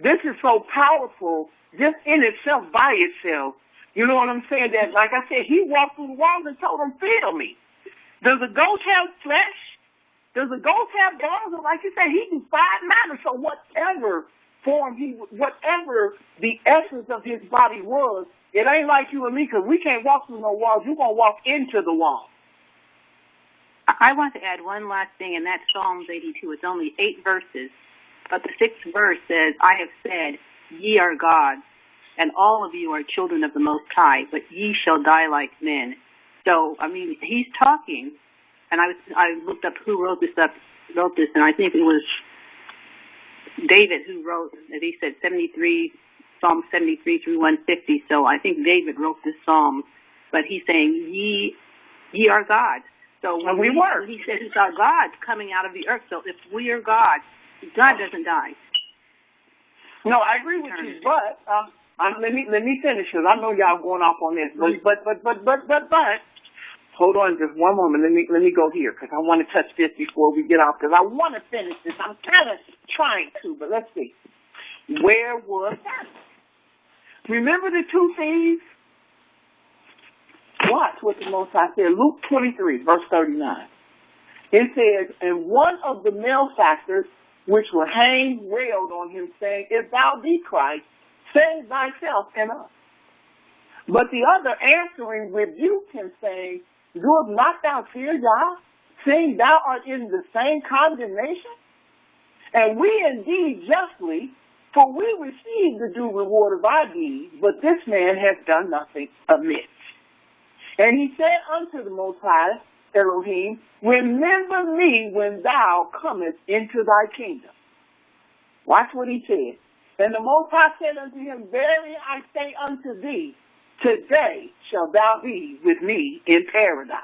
this is so powerful just in itself, by itself. You know what I'm saying? That, like I said, he walked through the walls and told them, feel me. Does a ghost have flesh? Does a ghost have bones? And like you said, he defied matter. So whatever form whatever the essence of his body was, it ain't like you and me, because we can't walk through no walls. You're going to walk into the wall. I want to add one last thing, and that's Psalms 82. It's only 8 verses. But the 6th verse says, I have said, ye are gods, and all of you are children of the Most High, but ye shall die like men. So, I mean, he's talking, and I looked up who wrote this, and I think it was David who wrote, as he said, Psalm 73 through 150. So I think David wrote this psalm, but he's saying, ye are gods. So when he says it's our gods coming out of the earth. So if we are gods, God doesn't die. No, I agree with you, but let me finish, because I know y'all going off on this. But hold on just one moment. Let me go here, because I want to touch this before we get off, because I want to finish this. I'm kind of trying to, but let's see. Where was that? Remember the 2 thieves? Watch what the Most High said. Luke 23, verse 39. It says, and one of the malefactors which were hanged railed on him, saying, if thou be Christ, save thyself and us. But the other answering rebuked him, saying, doest not thou fear Yah, seeing thou art in the same condemnation? And we indeed justly, for we receive the due reward of our deeds, but this man has done nothing amiss. And he said unto the Most High, Elohim, remember me when thou comest into thy kingdom. Watch what he said. And the Most High said unto him, verily I say unto thee, today shalt thou be with me in paradise.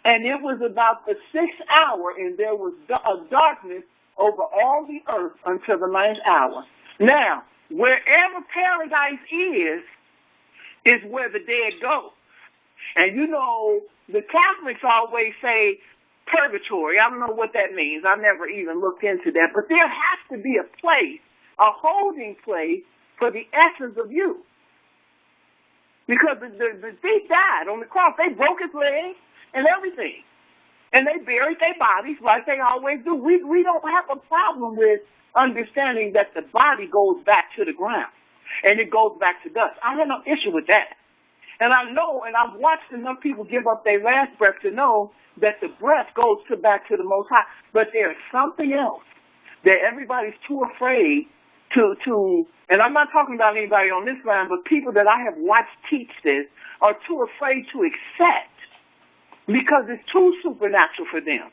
And it was about the 6th hour, and there was a darkness over all the earth until the 9th hour. Now, wherever paradise is where the dead go. And you know, the Catholics always say purgatory. I don't know what that means. I never even looked into that. But there has to be a place, a holding place for the essence of you. Because the thief died on the cross. They broke his legs and everything. And they buried their bodies like they always do. We don't have a problem with understanding that the body goes back to the ground and it goes back to dust. I have no issue with that. And I know, and I've watched enough people give up their last breath to know that the breath goes back to the Most High. But there's something else that everybody's too afraid to, and I'm not talking about anybody on this line, but people that I have watched teach this are too afraid to accept because it's too supernatural for them.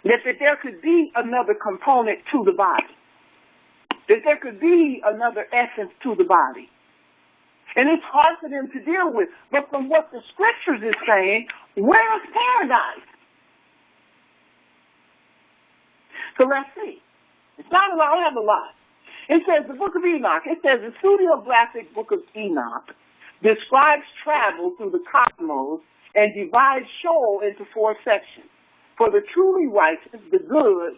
That there could be another component to the body. That there could be another essence to the body. And it's hard for them to deal with. But from what the scriptures is saying, where is paradise? So let's see. It's not a lot, I have a lot. It says the book of Enoch. It says the pseudeographic book of Enoch describes travel through the cosmos and divides Sheol into 4 sections. For the truly righteous, the good,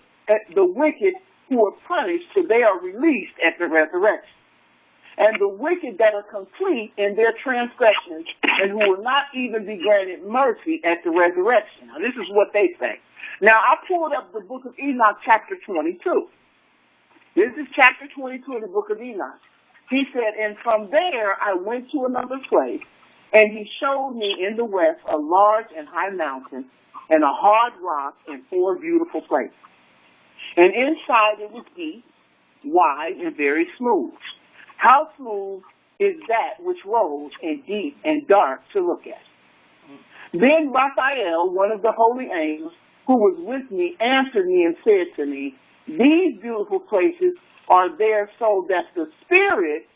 the wicked who are punished till they are released at the resurrection. And the wicked that are complete in their transgressions and who will not even be granted mercy at the resurrection. Now, this is what they say. Now, I pulled up the book of Enoch, chapter 22. This is chapter 22 of the book of Enoch. He said, and from there I went to another place, and he showed me in the west a large and high mountain and a hard rock and 4 beautiful places. And inside it was deep, wide, and very smooth. How smooth is that which rose and deep and dark to look at? Then Raphael, one of the holy angels, who was with me, answered me and said to me, these beautiful places are there so that the spirit,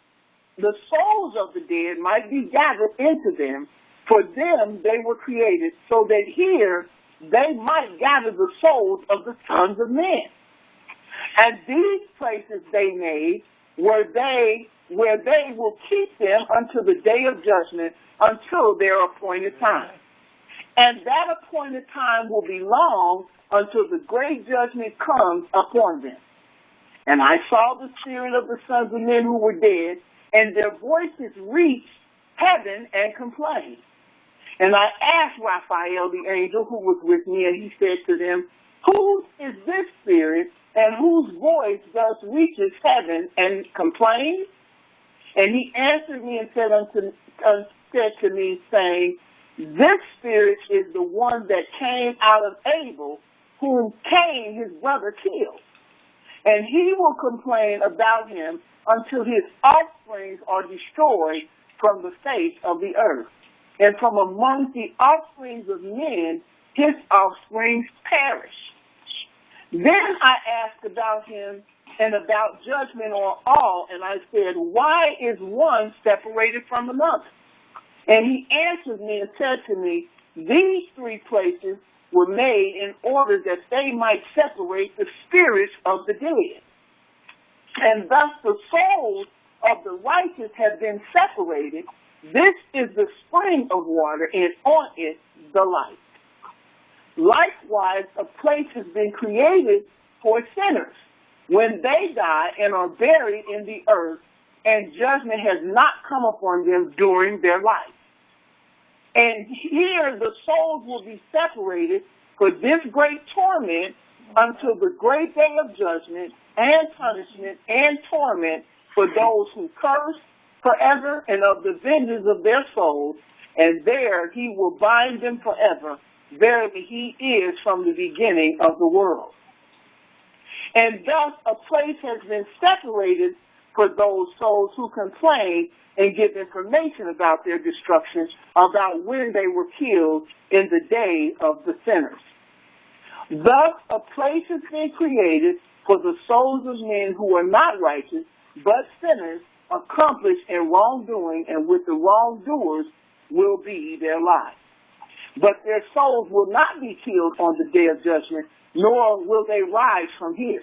the souls of the dead, might be gathered into them. For them they were created, so that here they might gather the souls of the sons of men. And these places they made where they will keep them until the day of judgment, until their appointed time. And that appointed time will be long until the great judgment comes upon them. And I saw the spirit of the sons of men who were dead, and their voices reached heaven and complained. And I asked Raphael, the angel who was with me, and he said to them, whose is this spirit, and whose voice thus reaches heaven and complains? And he answered me and said to me, saying, this spirit is the one that came out of Abel, whom Cain, his brother, killed. And he will complain about him until his offsprings are destroyed from the face of the earth. And from among the offsprings of men, his offsprings perish. Then I asked about him and about judgment on all, and I said, why is one separated from another? And he answered me and said to me, these 3 places were made in order that they might separate the spirits of the dead. And thus the souls of the righteous have been separated. This is the spring of water, and on it the light. Likewise, a place has been created for sinners when they die and are buried in the earth, and judgment has not come upon them during their life. And here the souls will be separated for this great torment until the great day of judgment and punishment and torment for those who curse forever and of the vengeance of their souls, and there he will bind them forever. Verily he is from the beginning of the world. And thus a place has been separated for those souls who complain and give information about their destruction, about when they were killed in the day of the sinners. Thus a place has been created for the souls of men who are not righteous, but sinners, accomplished in wrongdoing, and with the wrongdoers will be their lives. But their souls will not be killed on the day of judgment, nor will they rise from here.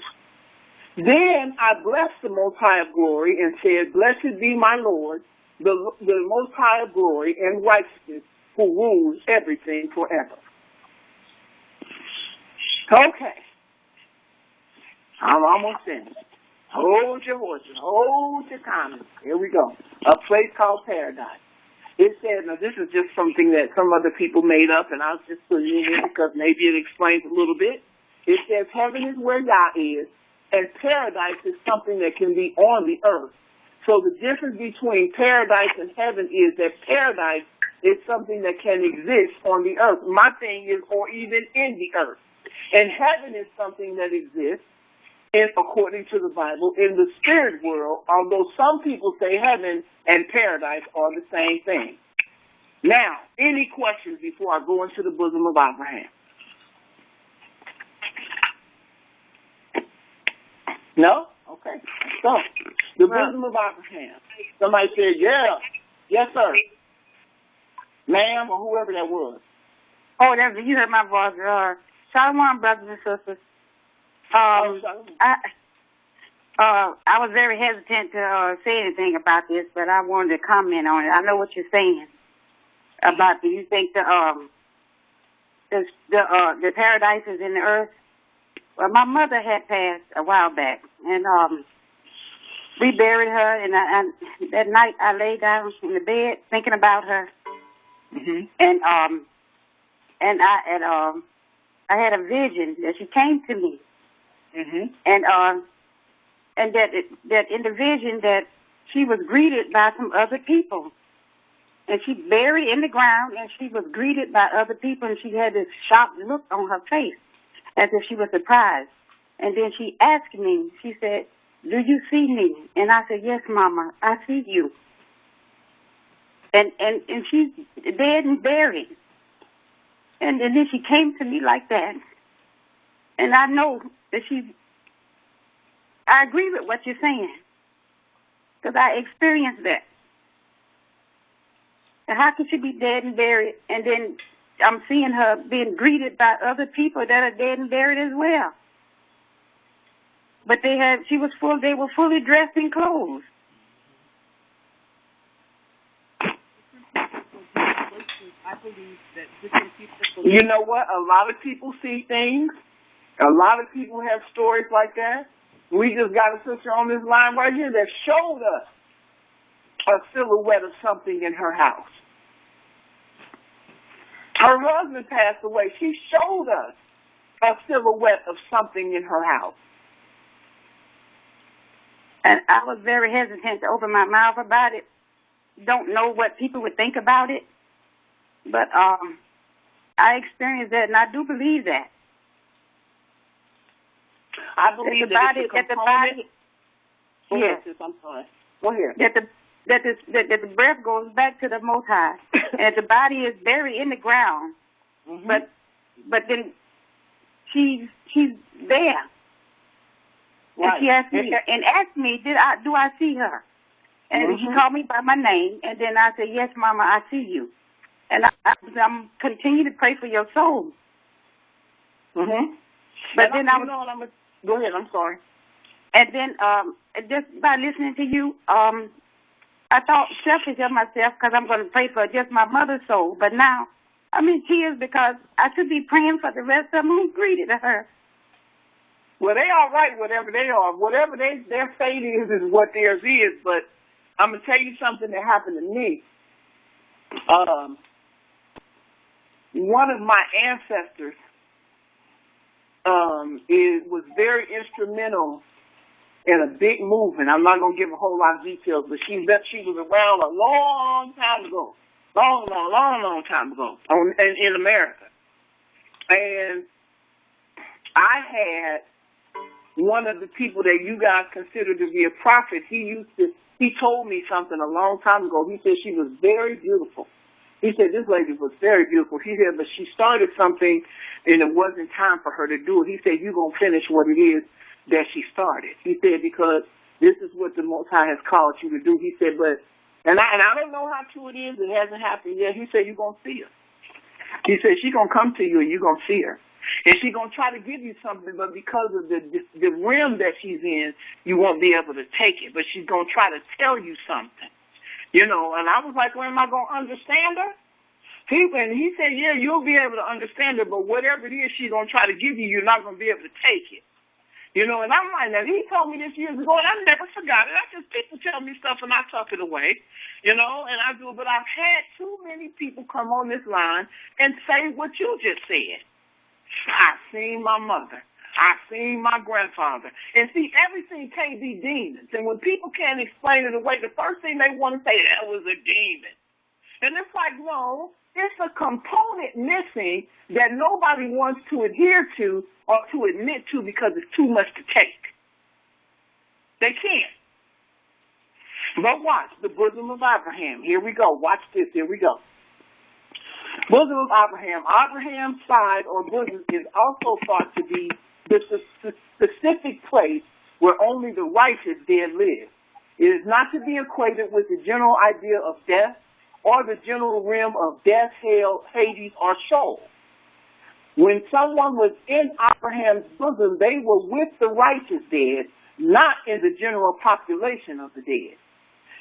Then I blessed the Most High of Glory and said, Blessed be my Lord, the Most High of Glory and righteousness, who rules everything forever. Okay. I'm almost finished. Hold your horses. Hold your comments. Here we go. A place called Paradise. It says, now this is just something that some other people made up, and I'll just put it in here because maybe it explains a little bit. It says heaven is where Yah is, and paradise is something that can be on the earth. So the difference between paradise and heaven is that paradise is something that can exist on the earth. My thing is, or even in the earth. And heaven is something that exists, according to the Bible, in the spirit world, although some people say heaven and paradise are the same thing. Now, any questions before I go into the bosom of Abraham? No? Okay. So, the bosom of Abraham. Somebody said, yeah. Yes, sir. Ma'am, or whoever that was. Oh, you heard my voice. Shalom, brothers and sisters. I was very hesitant to say anything about this, but I wanted to comment on it. I know what you're saying about. Do you think the paradise is in the earth? Well, my mother had passed a while back, and we buried her. And that night, I lay down in the bed thinking about her, and I had a vision that she came to me. And that in the vision that she was greeted by some other people, and she buried in the ground, and she was greeted by other people, and she had this shocked look on her face, as if she was surprised. And then she asked me, she said, "Do you see me?" And I said, "Yes, Mama, I see you." And she's dead and buried. And then she came to me like that, and I know that I agree with what you're saying, because I experienced that. And how could she be dead and buried, and then I'm seeing her being greeted by other people that are dead and buried as well? But they were fully dressed in clothes. You know what? A lot of people see things. A lot of people have stories like that. We just got a sister on this line right here that showed us a silhouette of something in her house. Her husband passed away. She showed us a silhouette of something in her house. And I was very hesitant to open my mouth about it. Don't know what people would think about it. But I experienced that, and I do believe that. I believe that the body. Yes, I'm sorry. Go ahead. That the breath goes back to the Most High, and the body is buried in the ground. But then she's there. Right. And she asked me, do I see her? And she called me by my name, and then I said, "Yes, Mama, I see you." And I'm continue to pray for your soul. But then go ahead. I'm sorry. And then just by listening to you, I thought selfish of myself because I'm going to pray for just my mother's soul. But now I'm in tears because I should be praying for the rest of them who greeted her. Well, they all right, whatever they are. Whatever their fate is what theirs is. But I'm going to tell you something that happened to me. One of my ancestors was very instrumental in a big movement. I'm not going to give a whole lot of details, but she was around a long time ago, long time ago in America. And I had one of the people that you guys consider to be a prophet. He told me something a long time ago. He said she was very beautiful. He said this lady was very beautiful. He said, but she started something and it wasn't time for her to do it. He said, you're going to finish what it is that she started. He said, because this is what the Most High has called you to do. He said, and I don't know how true it is. It hasn't happened yet. He said, you're going to see her. He said, she's going to come to you and you're going to see her. And she's going to try to give you something, but because of the realm that she's in, you won't be able to take it. But she's going to try to tell you something. You know, and I was like, well, am I going to understand her? And he said, yeah, you'll be able to understand her, but whatever it is she's going to try to give you, you're not going to be able to take it. You know, and I'm like, now, he told me this years ago, and I never forgot it. I just, people tell me stuff, and I tuck it away, you know, and I do it. But I've had too many people come on this line and say what you just said. I've seen my mother. I've seen my grandfather. And see, everything can't be demons. And when people can't explain it away, the first thing they want to say, that was a demon. And it's like, no, it's a component missing that nobody wants to adhere to or to admit to because it's too much to take. They can't. But watch, the bosom of Abraham. Here we go. Watch this. Here we go. Bosom of Abraham. Abraham's side or bosom is also thought to be the specific place where only the righteous dead live. It is not to be equated with the general idea of death or the general realm of death, hell, Hades, or Sheol. When someone was in Abraham's bosom, they were with the righteous dead, not in the general population of the dead.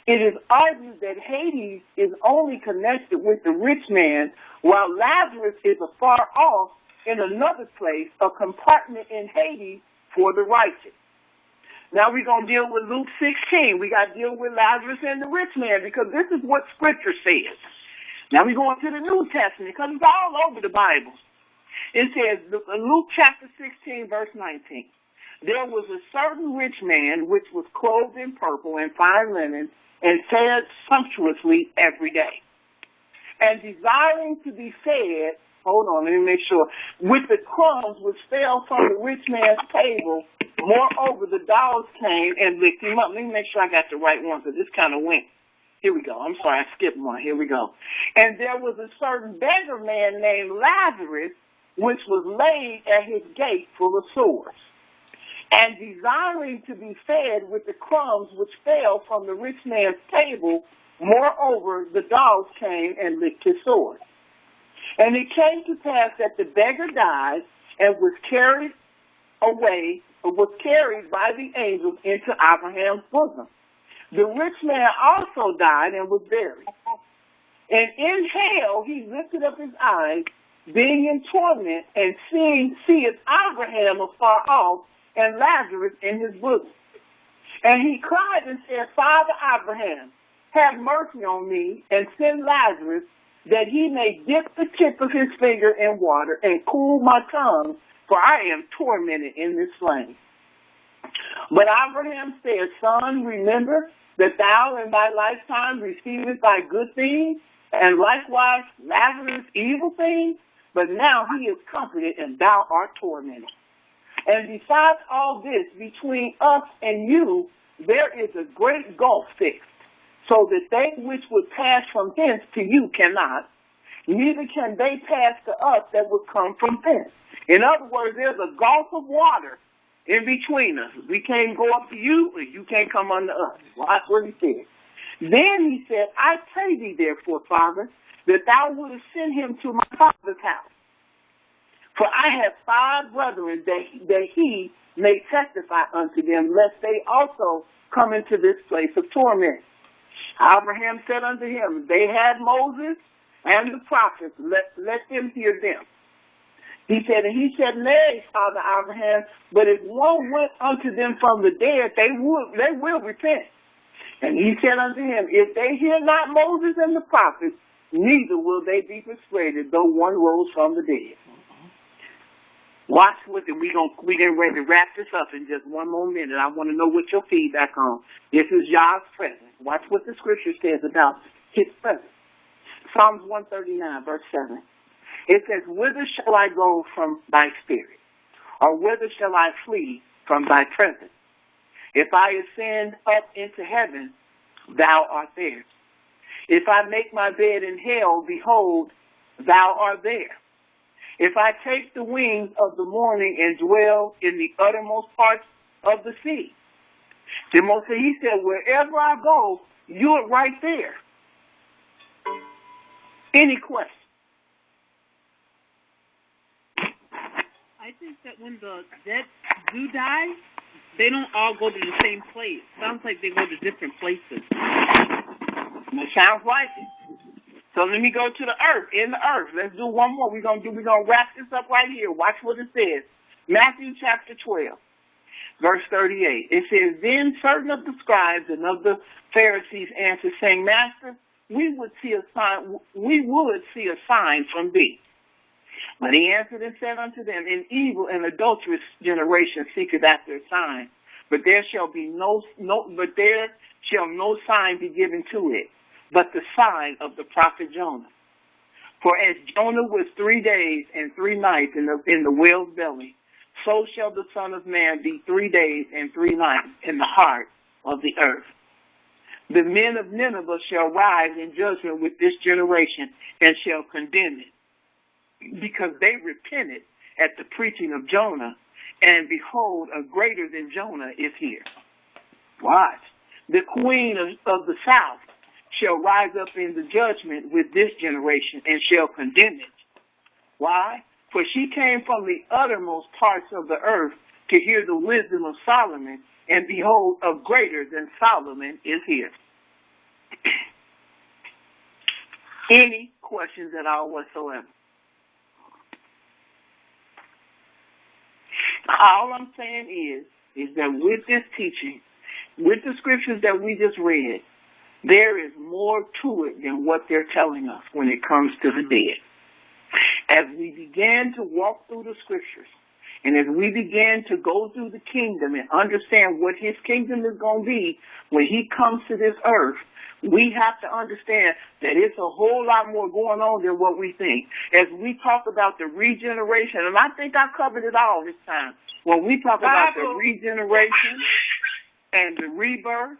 It is argued that Hades is only connected with the rich man, while Lazarus is afar off in another place, a compartment in Hades for the righteous. Now we're going to deal with Luke 16. We got to deal with Lazarus and the rich man because this is what Scripture says. Now we're going to the New Testament because it's all over the Bible. It says, Luke chapter 16, verse 19, there was a certain rich man which was clothed in purple and fine linen and fed sumptuously every day. And desiring to be fed, hold on, let me make sure, with the crumbs which fell from the rich man's table, moreover the dogs came and licked him up. Let me make sure I got the right one because this kind of went. Here we go. I'm sorry, I skipped one. Here we go. And there was a certain beggar man named Lazarus, which was laid at his gate full of sores. And desiring to be fed with the crumbs which fell from the rich man's table, moreover, the dogs came and licked his sores. And it came to pass that the beggar died and was carried by the angels into Abraham's bosom. The rich man also died and was buried. And in hell he lifted up his eyes, being in torment, and seeth Abraham afar off, and Lazarus in his bosom. And he cried and said, Father Abraham, have mercy on me, and send Lazarus, that he may dip the tip of his finger in water and cool my tongue, for I am tormented in this flame. But Abraham said, Son, remember that thou in thy lifetime receivest thy good things, and likewise Lazarus evil things, but now he is comforted, and thou art tormented. And besides all this, between us and you, there is a great gulf fixed, so that they which would pass from hence to you cannot, neither can they pass to us that would come from thence. In other words, there's a gulf of water in between us. We can't go up to you, or you can't come unto us. Well, that's what he said. Then he said, I pray thee therefore, Father, that thou wouldest send him to my father's house. For I have 5 brethren that he may testify unto them, lest they also come into this place of torment. Abraham said unto him, They had Moses and the prophets, let them hear them. He said, Nay, Father Abraham, but if one went unto them from the dead, they will repent. And he said unto him, If they hear not Moses and the prophets, neither will they be persuaded, though one rose from the dead. Watch with it. We getting ready to wrap this up in just one more minute. I want to know what your feedback on. This is Yah's presence. Watch what the scripture says about his presence. Psalms 139, verse 7. It says, whither shall I go from thy spirit? Or whither shall I flee from thy presence? If I ascend up into heaven, thou art there. If I make my bed in hell, behold, thou art there. If I take the wings of the morning and dwell in the uttermost parts of the sea. He said, wherever I go, you're right there. Any questions? I think that when the dead do die, they don't all go to the same place. Sounds like they go to different places. It sounds like it. So let me go to the earth, in the earth. Let's do one more. We're gonna wrap this up right here. Watch what it says. Matthew chapter 12, verse 38. It says, then certain of the scribes and of the Pharisees answered, saying, Master, we would see a sign from thee. But he answered and said unto them, an evil and adulterous generation seeketh after a sign, but there shall no sign be given to it, but the sign of the prophet Jonah. For as Jonah was 3 days and 3 nights in the whale's belly, so shall the Son of Man be 3 days and 3 nights in the heart of the earth. The men of Nineveh shall rise in judgment with this generation and shall condemn it, because they repented at the preaching of Jonah, and behold, a greater than Jonah is here. Watch. The queen of the south shall rise up in the judgment with this generation and shall condemn it. Why? For she came from the uttermost parts of the earth to hear the wisdom of Solomon, and behold, a greater than Solomon is here. Any questions at all whatsoever? All I'm saying is that with this teaching, with the scriptures that we just read, there is more to it than what they're telling us when it comes to the dead. As we began to walk through the scriptures, and as we began to go through the kingdom and understand what his kingdom is going to be when he comes to this earth, we have to understand that it's a whole lot more going on than what we think. As we talk about the regeneration, and I think I covered it all this time, when we talk about the regeneration and the rebirth,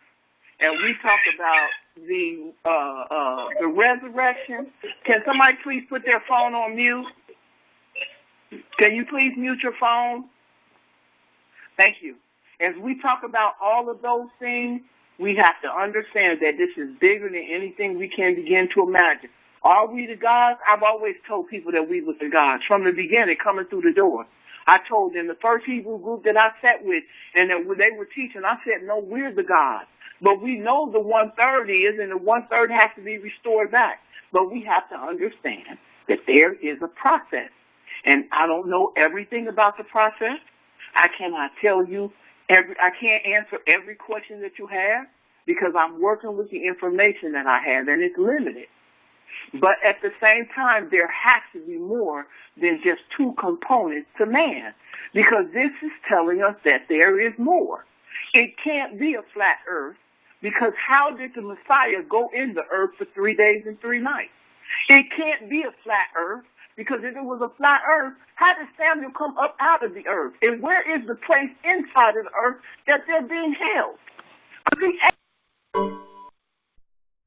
and we talk about the resurrection. Can somebody please put their phone on mute? Can you please mute your phone? Thank you. As we talk about all of those things, we have to understand that this is bigger than anything we can begin to imagine. Are we the gods? I've always told people that we were the gods from the beginning, coming through the door. I told them, the first Hebrew group that I sat with, and that when they were teaching, I said, no, we're the gods. But we know the 1/3 is, and the 1/3 has to be restored back. But we have to understand that there is a process. And I don't know everything about the process. I cannot tell you I can't answer every question that you have, because I'm working with the information that I have, and it's limited. But at the same time, there has to be more than just two components to man, because this is telling us that there is more. It can't be a flat earth, because how did the Messiah go in the earth for 3 days and 3 nights? It can't be a flat earth, because if it was a flat earth, how did Samuel come up out of the earth? And where is the place inside of the earth that they're being held? Because